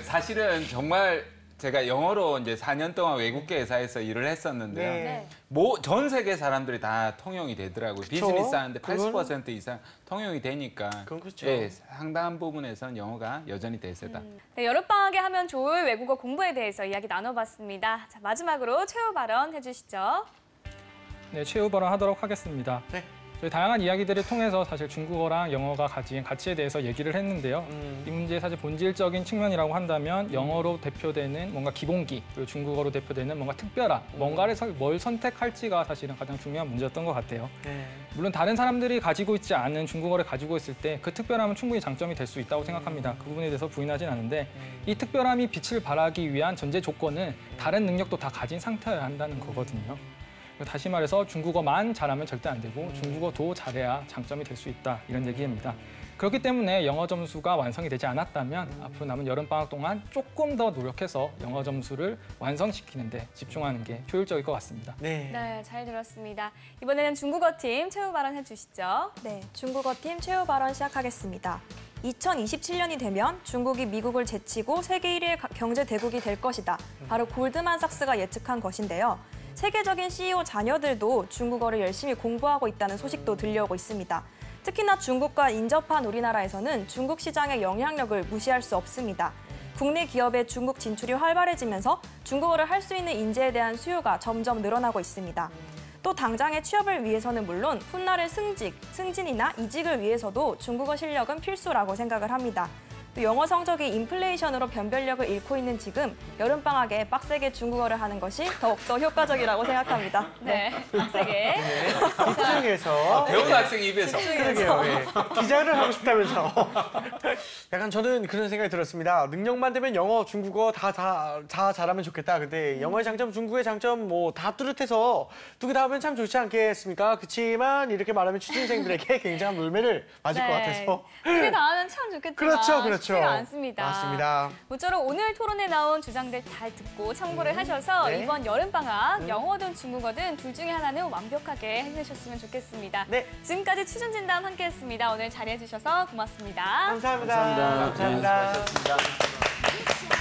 사실은 정말 제가 영어로 이제 4년 동안 외국계 회사에서 일을 했었는데요. 네. 전 세계 사람들이 다 통용이 되더라고요. 비즈니스 하는데 그건- 80% 이상 통용이 되니까 그건 그렇죠. 예, 상당한 부분에서는 영어가 여전히 대세다. 네, 여름방학에 하면 좋을 외국어 공부에 대해서 이야기 나눠봤습니다. 자, 마지막으로 최후 발언 해주시죠. 네, 최후 발언하도록 하겠습니다. 네. 저희 다양한 이야기들을 통해서 사실 중국어랑 영어가 가진 가치에 대해서 얘기를 했는데요. 이 문제의 사실 본질적인 측면이라고 한다면 영어로 대표되는 뭔가 기본기, 그리고 중국어로 대표되는 뭔가 특별한 뭔가를 뭘 선택할지가 사실은 가장 중요한 문제였던 것 같아요. 네. 물론 다른 사람들이 가지고 있지 않은 중국어를 가지고 있을 때 그 특별함은 충분히 장점이 될 수 있다고 생각합니다. 그 부분에 대해서 부인하진 않은데 이 특별함이 빛을 발하기 위한 전제 조건은 다른 능력도 다 가진 상태여야 한다는 거거든요. 다시 말해서 중국어만 잘하면 절대 안 되고 중국어도 잘해야 장점이 될 수 있다 이런 얘기입니다. 그렇기 때문에 영어 점수가 완성이 되지 않았다면 앞으로 남은 여름방학 동안 조금 더 노력해서 영어 점수를 완성시키는 데 집중하는 게 효율적일 것 같습니다. 네. 네, 잘 들었습니다. 이번에는 중국어 팀 최후 발언 해주시죠. 네, 중국어 팀 최후 발언 시작하겠습니다. 2027년이 되면 중국이 미국을 제치고 세계 1위의 경제 대국이 될 것이다. 바로 골드만삭스가 예측한 것인데요. 세계적인 CEO 자녀들도 중국어를 열심히 공부하고 있다는 소식도 들려오고 있습니다. 특히나 중국과 인접한 우리나라에서는 중국 시장의 영향력을 무시할 수 없습니다. 국내 기업의 중국 진출이 활발해지면서 중국어를 할 수 있는 인재에 대한 수요가 점점 늘어나고 있습니다. 또 당장의 취업을 위해서는 물론 훗날의 승진이나 이직을 위해서도 중국어 실력은 필수라고 생각을 합니다. 또 영어 성적이 인플레이션으로 변별력을 잃고 있는 지금 여름방학에 빡세게 중국어를 하는 것이 더욱더 효과적이라고 생각합니다. 네, 빡세게. 집중해서. 배운 학생 입에서. 그러게요. 예. 기자를 하고 싶다면서. 약간 저는 그런 생각이 들었습니다. 능력만 되면 영어, 중국어 다 잘하면 좋겠다. 근데 영어의 장점, 중국의 장점 뭐 다 뚜렷해서 두 개 다 하면 참 좋지 않겠습니까? 그렇지만 이렇게 말하면 취준생들에게 굉장한 물매를 맞을 것 같아서. 두 개 다 하면 참 좋겠지만 그렇죠. 쉽지가 않습니다. 맞습니다. 모쪼록 오늘 토론에 나온 주장들 잘 듣고 참고를 하셔서 네. 이번 여름방학 영어든 중국어든 둘 중에 하나는 완벽하게 해내셨으면 좋겠습니다. 네. 지금까지 취준진담 함께했습니다. 오늘 자리해주셔서 고맙습니다. 감사합니다. 감사합니다. 감사합니다. 수고하셨습니다.